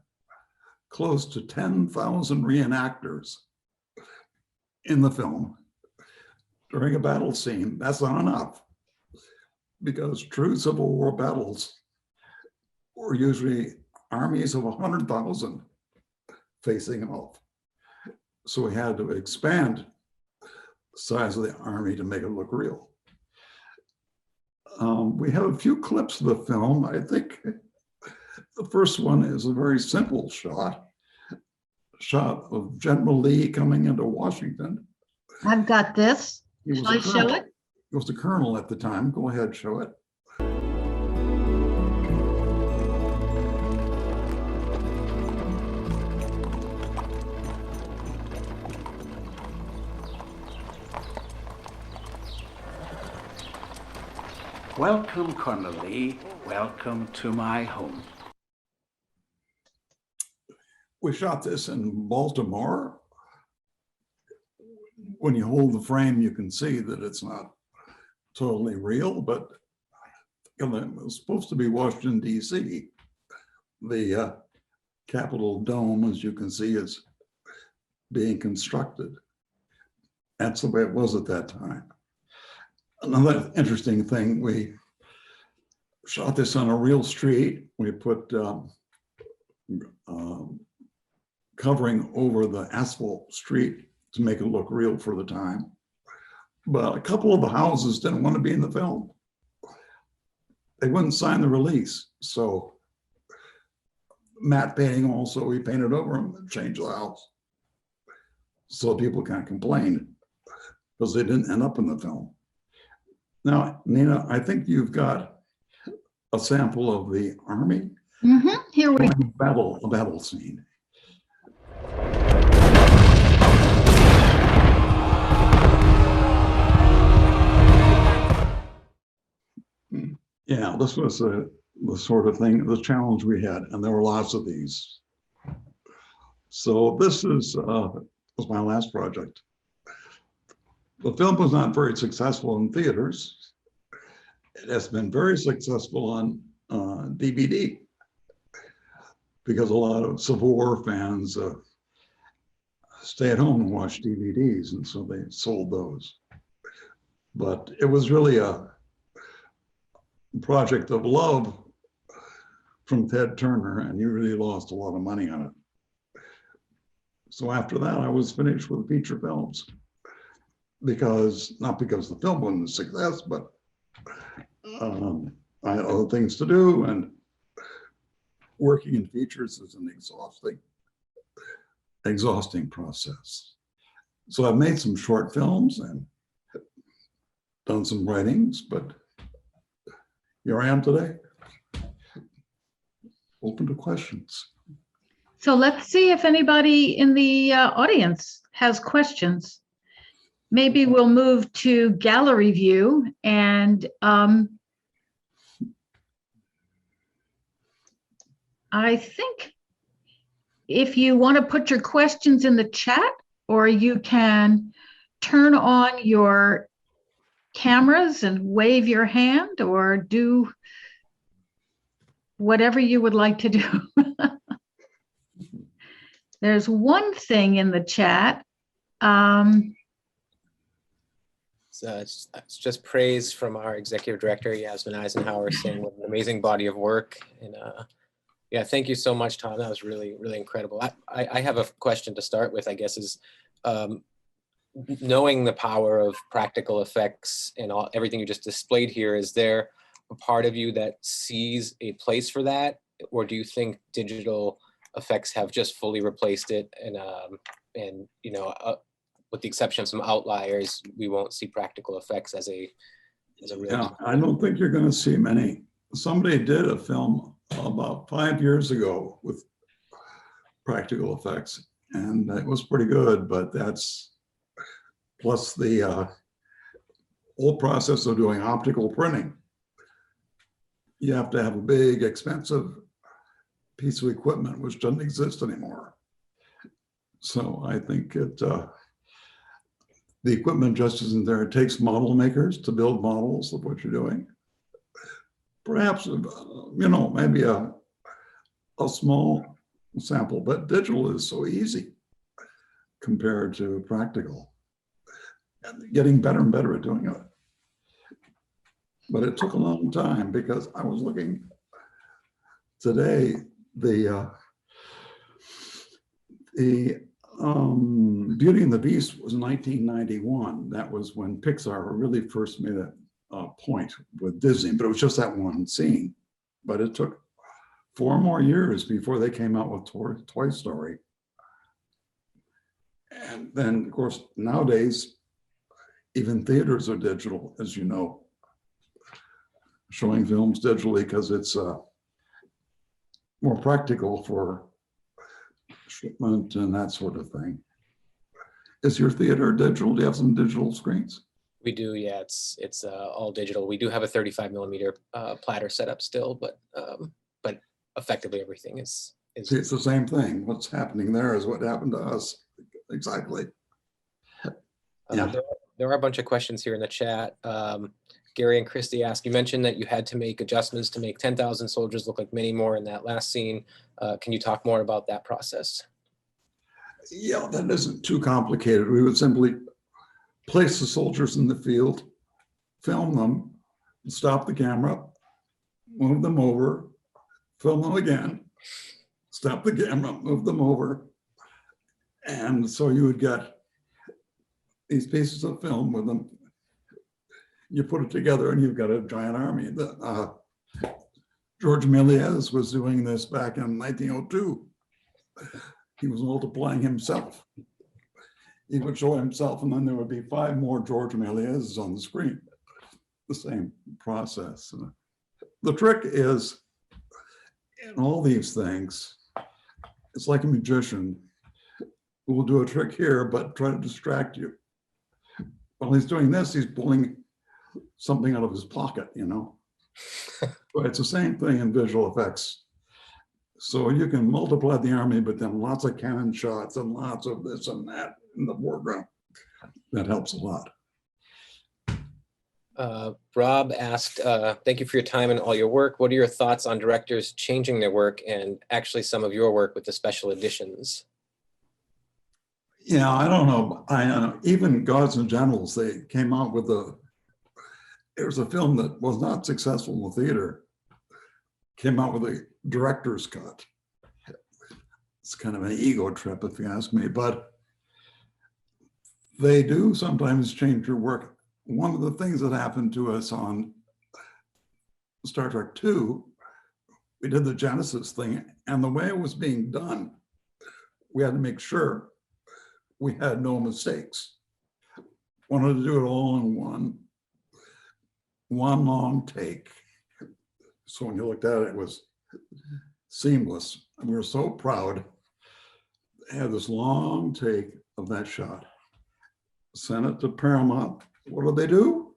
close to 10,000 reenactors in the film during a battle scene, that's not enough, because true Civil War battles were usually armies of 100,000 facing off. So we had to expand the size of the army to make it look real. We have a few clips of the film. I think the first one is a very simple shot of General Lee coming into Washington. I've got this. Shall I show it? He was the colonel at the time. Go ahead, show it. Welcome, Colonel Lee. Welcome to my home. We shot this in Baltimore. When you hold the frame, you can see that it's not totally real, but it was supposed to be Washington, D.C. The Capitol dome, as you can see, is being constructed. That's the way it was at that time. Another interesting thing, we shot this on a real street. We put covering over the asphalt street to make it look real for the time. But a couple of the houses didn't want to be in the film. They wouldn't sign the release. So matte painting also, we painted over them and changed the house. So people can't complain because they didn't end up in the film. Now, Nina, I think you've got a sample of the Army. Here we go. A battle scene. Yeah, this was the sort of thing, the challenge we had, and there were lots of these. So this was my last project. The film was not very successful in theaters. It has been very successful on DVD because a lot of Civil War fans stay at home and watch DVDs, and so they sold those. But it was really a project of love from Ted Turner, and you really lost a lot of money on it. So after that, I was finished with feature films not because the film wasn't a success, but I had other things to do, and working in features is an exhausting process. So I've made some short films and done some writings, but here I am today, open to questions. So let's see if anybody in the audience has questions. Maybe we'll move to gallery view, and I think if you want to put your questions in the chat, or you can turn on your cameras and wave your hand, or do whatever you would like to do. There's one thing in the chat. It's just praise from our executive director, Yasmin Eisenhower, saying what an amazing body of work. And yeah, thank you so much, Tom. That was really, really incredible. I have a question to start with, I guess, is knowing the power of practical effects and everything you just displayed here, is there a part of you that sees a place for that? Or do you think digital effects have just fully replaced it, and you know, with the exception of some outliers, we won't see practical effects as a real. Yeah, I don't think you're going to see many. Somebody did a film about 5 years ago with practical effects, and it was pretty good, but that's plus the whole process of doing optical printing. You have to have a big, expensive piece of equipment, which doesn't exist anymore. So I think the equipment just isn't there. It takes model makers to build models of what you're doing. Perhaps, you know, maybe a small sample, but digital is so easy compared to practical. And getting better and better at doing it. But it took a long time because I was looking today, the Beauty and the Beast was 1991. That was when Pixar really first made a point with Disney, but it was just that one scene. But it took 4 more years before they came out with Toy Story. And then, of course, nowadays, even theaters are digital, as you know, showing films digitally because it's more practical for shipment and that sort of thing. Is your theater digital? Do you have some digital screens? We do, yeah. It's all digital. We do have a 35 millimeter platter setup still, but effectively everything is. See, it's the same thing. What's happening there is what happened to us. Exactly. Yeah. There are a bunch of questions here in the chat. Gary and Christy ask, you mentioned that you had to make adjustments to make 10,000 soldiers look like many more in that last scene. Can you talk more about that process? Yeah, that isn't too complicated. We would simply place the soldiers in the field, film them, stop the camera, move them over, film them again, stop the camera, move them over. And so you would get these pieces of film with them you put it together and you've got a giant army. George Méliès was doing this back in 1902. He was multiplying himself. He would show himself, and then there would be 5 more George Méliès on the screen. The same process. The trick is, in all these things, it's like a magician who will do a trick here, but try to distract you. While he's doing this, he's pulling something out of his pocket, you know? But it's the same thing in visual effects. So you can multiply the army, but then lots of cannon shots and lots of this and that in the foreground. That helps a lot. Rob asked, thank you for your time and all your work. What are your thoughts on directors changing their work and actually some of your work with the special editions? Yeah, I don't know. Even Gods and Generals, they came out with it was a film that was not successful in the theater, came out with a director's cut. It's kind of an ego trip, if you ask me, but they do sometimes change your work. One of the things that happened to us on Star Trek II, we did the Genesis thing, and the way it was being done, we had to make sure we had no mistakes. Wanted to do it all in one long take. So when you looked at it, it was seamless. And we were so proud. They had this long take of that shot. Sent it to Paramount. What did they do?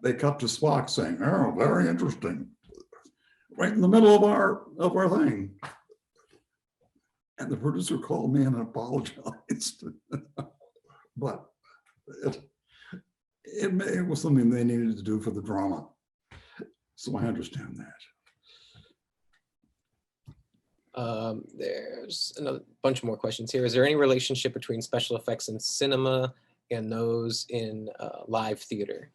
They cut to Spock saying, "Oh, very interesting." Right in the middle of our thing. And the producer called me and apologized. But it was something they needed to do for the drama. So I understand that. There's a bunch more questions here. Is there any relationship between special effects in cinema and those in live theater?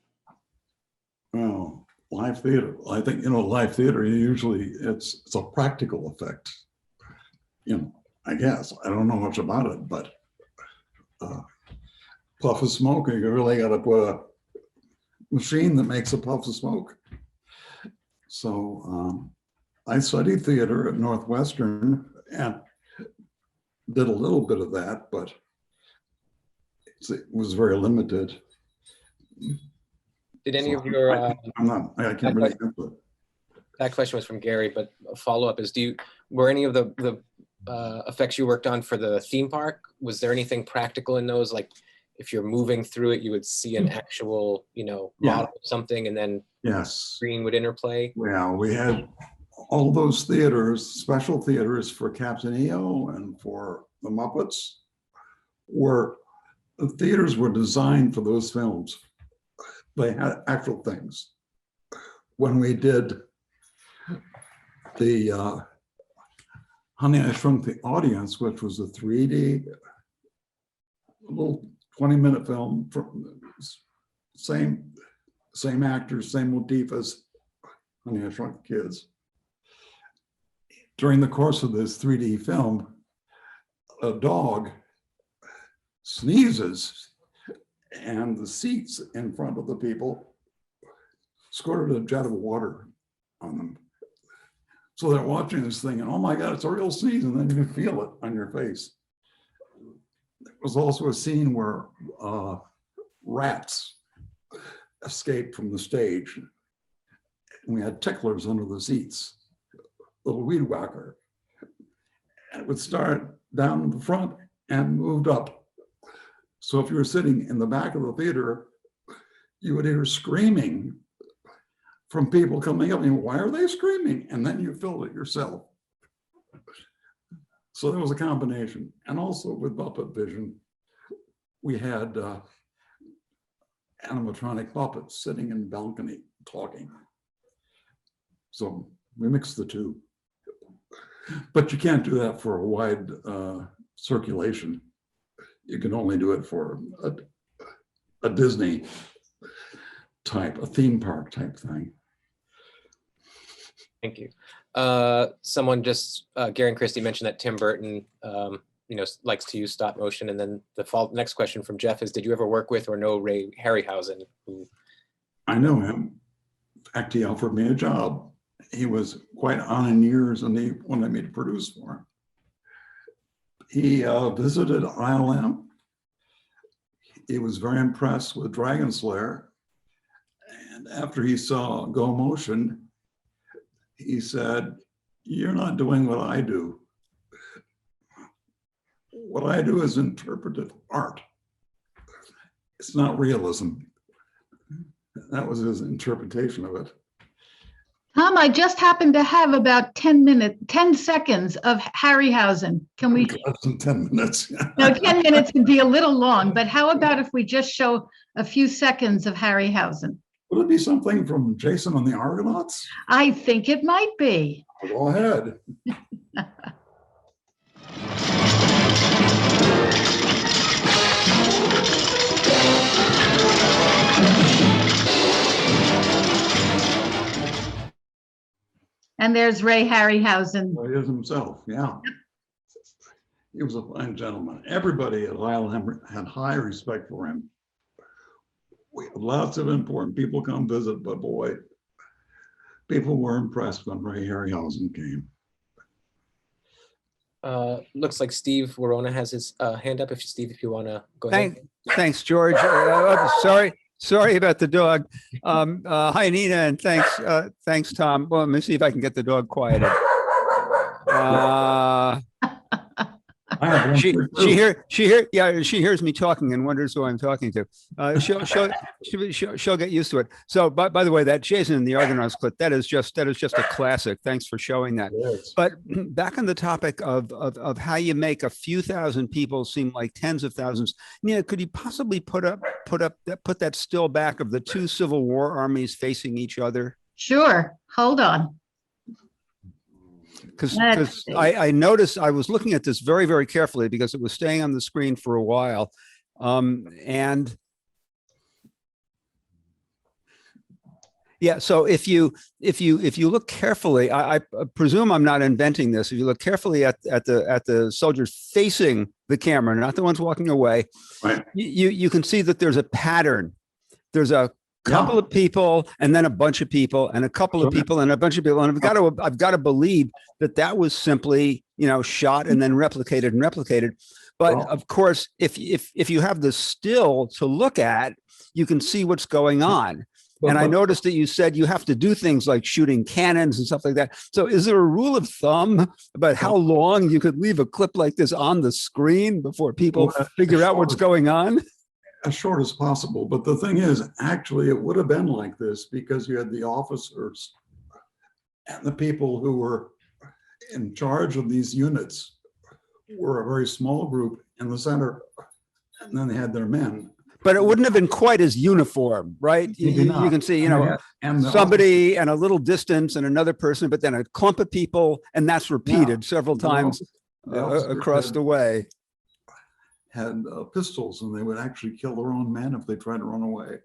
Oh, live theater. I think, live theater, usually it's a practical effect. I guess. I don't know much about it, but puff of smoke, you really got to put a machine that makes a puff of smoke. So I studied theater at Northwestern and did a little bit of that, but it was very limited. Did any of your... I can't really answer it. That question was from Gary, but a follow-up is, were any of the effects you worked on for the theme park, was there anything practical in those? Like if you're moving through it, you would see an actual, model of something, and then screen would interplay? Well, we had all those theaters, special theaters for Captain EO and for the Muppets, the theaters were designed for those films. They had actual things. When we did the Honey, I Shrunk the Audience, which was a 3D, little 20-minute film, same actors, same motif as Honey, I Shrunk the Kids. During the course of this 3D film, a dog sneezes and the seats in front of the people squirted a jet of water on them. So they're watching this thing and, oh my God, it's a real sneeze, and then you can feel it on your face. There was also a scene where rats escaped from the stage. And we had ticklers under the seats, little weed whacker. And it would start down in the front and moved up. So if you were sitting in the back of the theater, you would hear screaming from people coming up, and why are they screaming? And then you filled it yourself. So there was a combination. And also with Muppet Vision, we had animatronic puppets sitting in the balcony talking. So we mixed the two. But you can't do that for a wide circulation. You can only do it for a Disney type, a theme park type thing. Thank you. Someone just, Gary and Christy mentioned that Tim Burton likes to use stop motion. And then the next question from Jeff is, did you ever work with or know Ray Harryhausen? I know him. In fact, he offered me a job. He was quite on in years, and he wanted me to produce for him. He visited ILM. He was very impressed with Dragon Slayer. And after he saw Go Motion, he said, "You're not doing what I do. What I do is interpretive art. It's not realism." That was his interpretation of it. Tom, I just happen to have about 10 seconds of Harryhausen. Can we? Less than 10 minutes. No, 10 minutes would be a little long, but how about if we just show a few seconds of Harryhausen? Would it be something from Jason and the Argonauts? I think it might be. Go ahead. And there's Ray Harryhausen. He is himself, yeah. He was a fine gentleman. Everybody at ILM had high respect for him. We had lots of important people come visit, but boy, people were impressed when Ray Harryhausen came. Looks like Steve Warona has his hand up. If you want to go ahead. Thanks, George. Sorry about the dog. Hi, Nina, and thanks, Tom. Well, let me see if I can get the dog quieted. She hears me talking and wonders who I'm talking to. She'll get used to it. So, by the way, that Jason and the Argonauts clip, that is just a classic. Thanks for showing that. Yes. But back on the topic of how you make a few thousand people seem like tens of thousands, Nina, could you possibly put that still back of the two Civil War armies facing each other? Sure. Hold on. Because I noticed, I was looking at this very, very carefully because it was staying on the screen for a while. And yeah, so if you look carefully, I presume I'm not inventing this. If you look carefully at the soldiers facing the camera, not the ones walking away, right, you can see that there's a pattern. There's a couple of people, and then a bunch of people, and a couple of people, and a bunch of people, and I've got to believe that was simply, shot and then replicated. But of course, if you have the still to look at, you can see what's going on. And I noticed that you said you have to do things like shooting cannons and stuff like that. So is there a rule of thumb about how long you could leave a clip like this on the screen before people figure out what's going on? As short as possible. But the thing is, actually, it would have been like this because you had the officers and the people who were in charge of these units were a very small group in the center, and then they had their men. But it wouldn't have been quite as uniform, right? You can see, and somebody and a little distance and another person, but then a clump of people, and that's repeated several times across the way. Had pistols, and they would actually kill their own men if they tried to run away.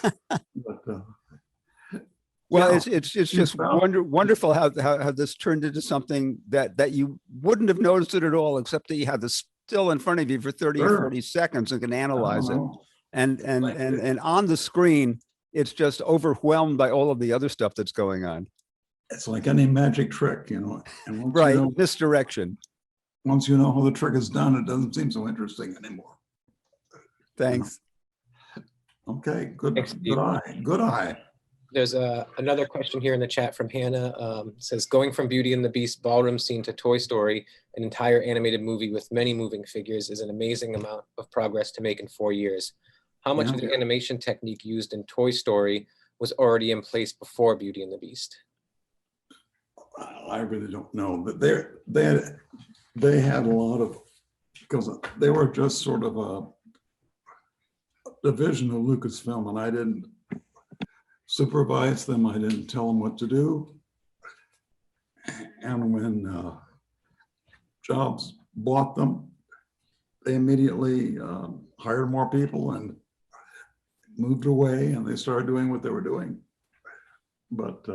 But, well, it's just wonderful how this turned into something that you wouldn't have noticed it at all, except that you had this still in front of you for 30 or 40 seconds and can analyze it. And on the screen, it's just overwhelmed by all of the other stuff that's going on. It's like any magic trick, And right, misdirection. Once you know how the trick is done, it doesn't seem so interesting anymore. Thanks. Okay, good eye. There's another question here in the chat from Hannah. Says, going from Beauty and the Beast ballroom scene to Toy Story, an entire animated movie with many moving figures, is an amazing amount of progress to make in 4 years. How much of the animation technique used in Toy Story was already in place before Beauty and the Beast? I really don't know, but they had a lot of, because they were just sort of a division of Lucasfilm, and I didn't supervise them. I didn't tell them what to do. And when Jobs bought them, they immediately hired more people and moved away, and they started doing what they were doing. But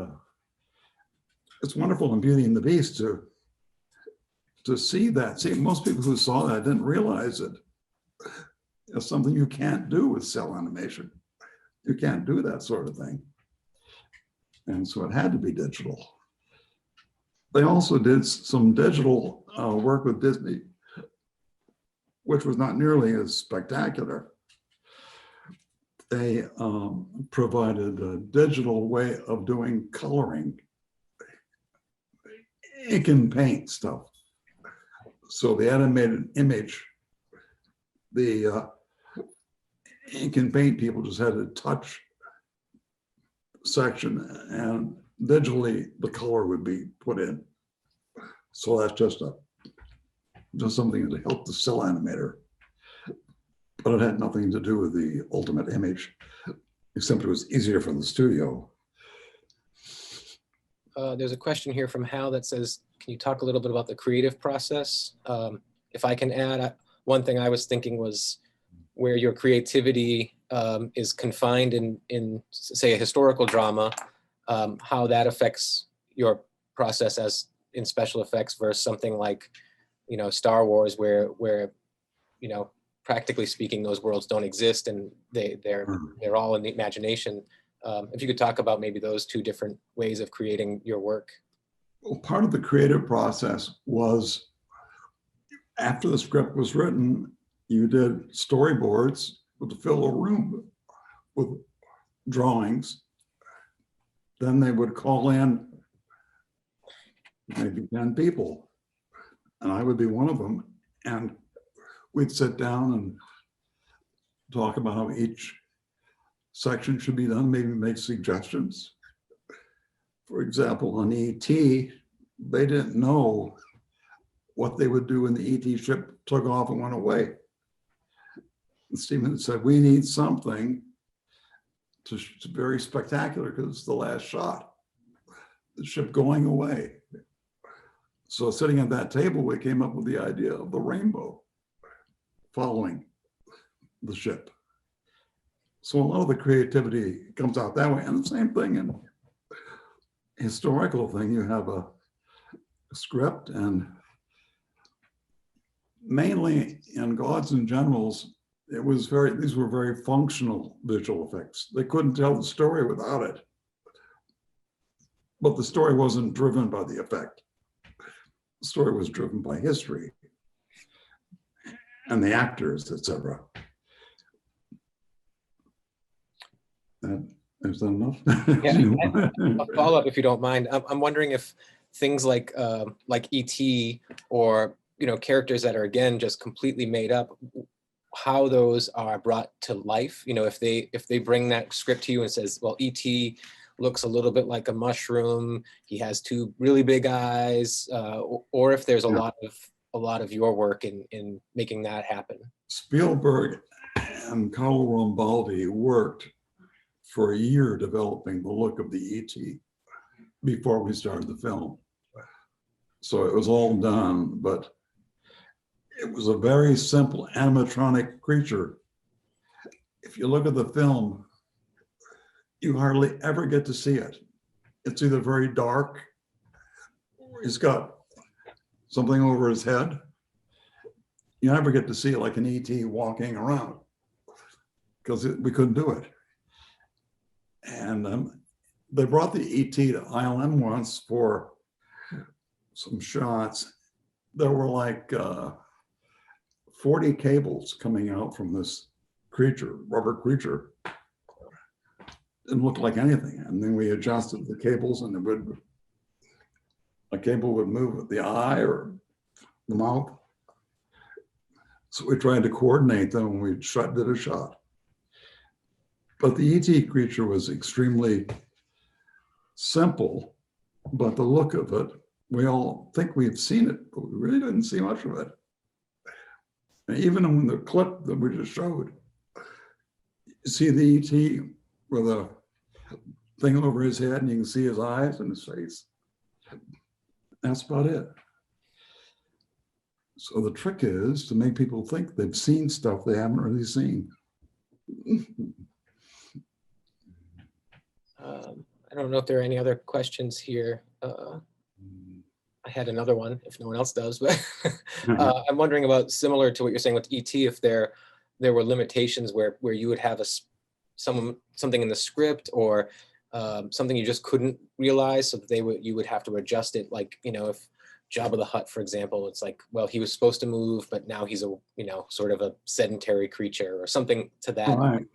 it's wonderful in Beauty and the Beast to to see that, see, most people who saw that didn't realize it. It's something you can't do with cell animation. You can't do that sort of thing. And so it had to be digital. They also did some digital work with Disney, which was not nearly as spectacular. They provided a digital way of doing coloring, ink and paint stuff. So the animated image, the ink and paint people just had to touch section and digitally the color would be put in. So that's just something to help the cell animator. But it had nothing to do with the ultimate image, except it was easier for the studio. There's a question here from Hal that says, can you talk a little bit about the creative process? If I can add, one thing I was thinking was where your creativity is confined in, say, a historical drama, how that affects your process as in special effects versus something like, you know, Star Wars, where you know, practically speaking, those worlds don't exist and they're all in the imagination. If you could talk about maybe those two different ways of creating your work. Well, part of the creative process was after the script was written, you did storyboards to fill a room with drawings. Then they would call in maybe 10 people, and I would be one of them. And we'd sit down and talk about how each section should be done, maybe make suggestions. For example, on ET, they didn't know what they would do when the ET ship took off and went away. And Steven said, we need something to very spectacular because it's the last shot, the ship going away. So sitting at that table, we came up with the idea of the rainbow following the ship. So a lot of the creativity comes out that way. And the same thing in historical thing, you have a script, and mainly in Gods and Generals, these were very functional visual effects. They couldn't tell the story without it. But the story wasn't driven by the effect. The story was driven by history and the actors, etc. Is that enough? Yeah, a follow-up, if you don't mind. I'm wondering if things like E.T. or, you know, characters that are, again, just completely made up, how those are brought to life. You know, if they bring that script to you and says, well, E.T. looks a little bit like a mushroom, he has two really big eyes, or if there's a lot of your work in making that happen. Spielberg and Carlo Rambaldi worked for a year developing the look of the E.T. before we started the film. So it was all done, but it was a very simple animatronic creature. If you look at the film, you hardly ever get to see it. It's either very dark, or he's got something over his head. You never get to see it like an ET walking around because we couldn't do it. And they brought the ET to ILM once for some shots. There were like 40 cables coming out from this creature, rubber creature. Didn't look like anything. And then we adjusted the cables, and a cable would move with the eye or the mouth. So we tried to coordinate them when we did a shot. But the ET creature was extremely simple, but the look of it, we all think we've seen it, but we really didn't see much of it. And even in the clip that we just showed, you see the ET with a thing over his head, and you can see his eyes and his face. That's about it. So the trick is to make people think they've seen stuff they haven't really seen. I don't know if there are any other questions here. I had another one if no one else does, but I'm wondering about, similar to what you're saying with ET, if there were limitations where you would have something in the script or something you just couldn't realize, so that you would have to adjust it. Like, if Jabba the Hutt, for example, it's like, well, he was supposed to move, but now he's a sort of a sedentary creature or something to that. Right.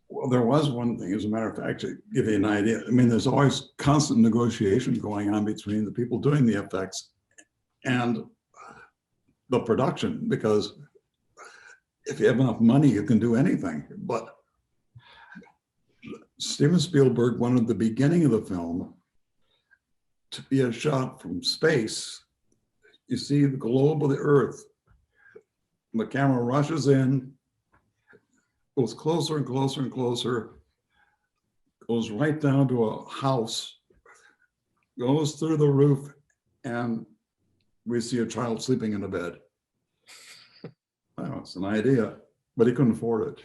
Well, there was one thing, as a matter of fact, to give you an idea. I mean, there's always constant negotiation going on between the people doing the effects and the production, because if you have enough money, you can do anything. But Steven Spielberg wanted the beginning of the film to be a shot from space. You see the globe of the Earth. The camera rushes in, goes closer and closer and closer, goes right down to a house, goes through the roof, and we see a child sleeping in a bed. Well, it's an idea, but he couldn't afford it,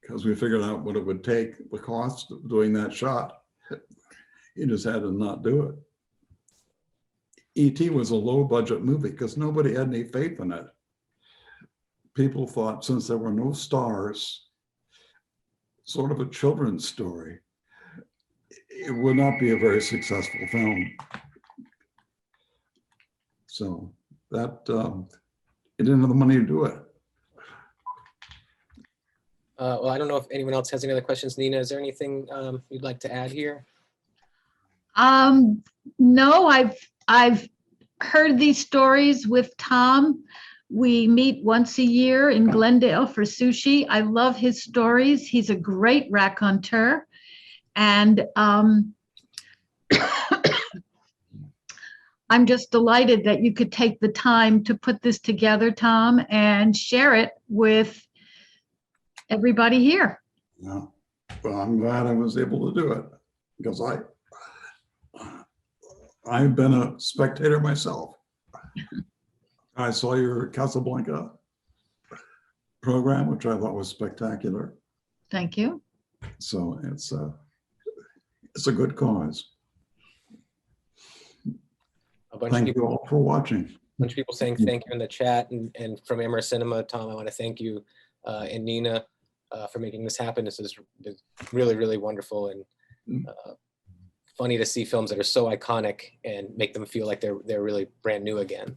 because we figured out what it would take, the cost of doing that shot. He just had to not do it. E.T. was a low budget movie because nobody had any faith in it. People thought, since there were no stars, sort of a children's story, it would not be a very successful film. So that, it didn't have the money to do it. Well, I don't know if anyone else has any other questions. Nina, is there anything you'd like to add here? No, I've heard these stories with Tom. We meet once a year in Glendale for sushi. I love his stories. He's a great raconteur. And I'm just delighted that you could take the time to put this together, Tom, and share it with everybody here. Yeah. Well, I'm glad I was able to do it, because I've been a spectator myself. I saw your Casablanca program, which I thought was spectacular. Thank you. So it's a good cause. Thank you all for watching. A bunch of people saying thank you in the chat, and from Amherst Cinema, Tom, I want to thank you and Nina for making this happen. This is really, really wonderful and funny to see films that are so iconic and make them feel like they're really brand new again.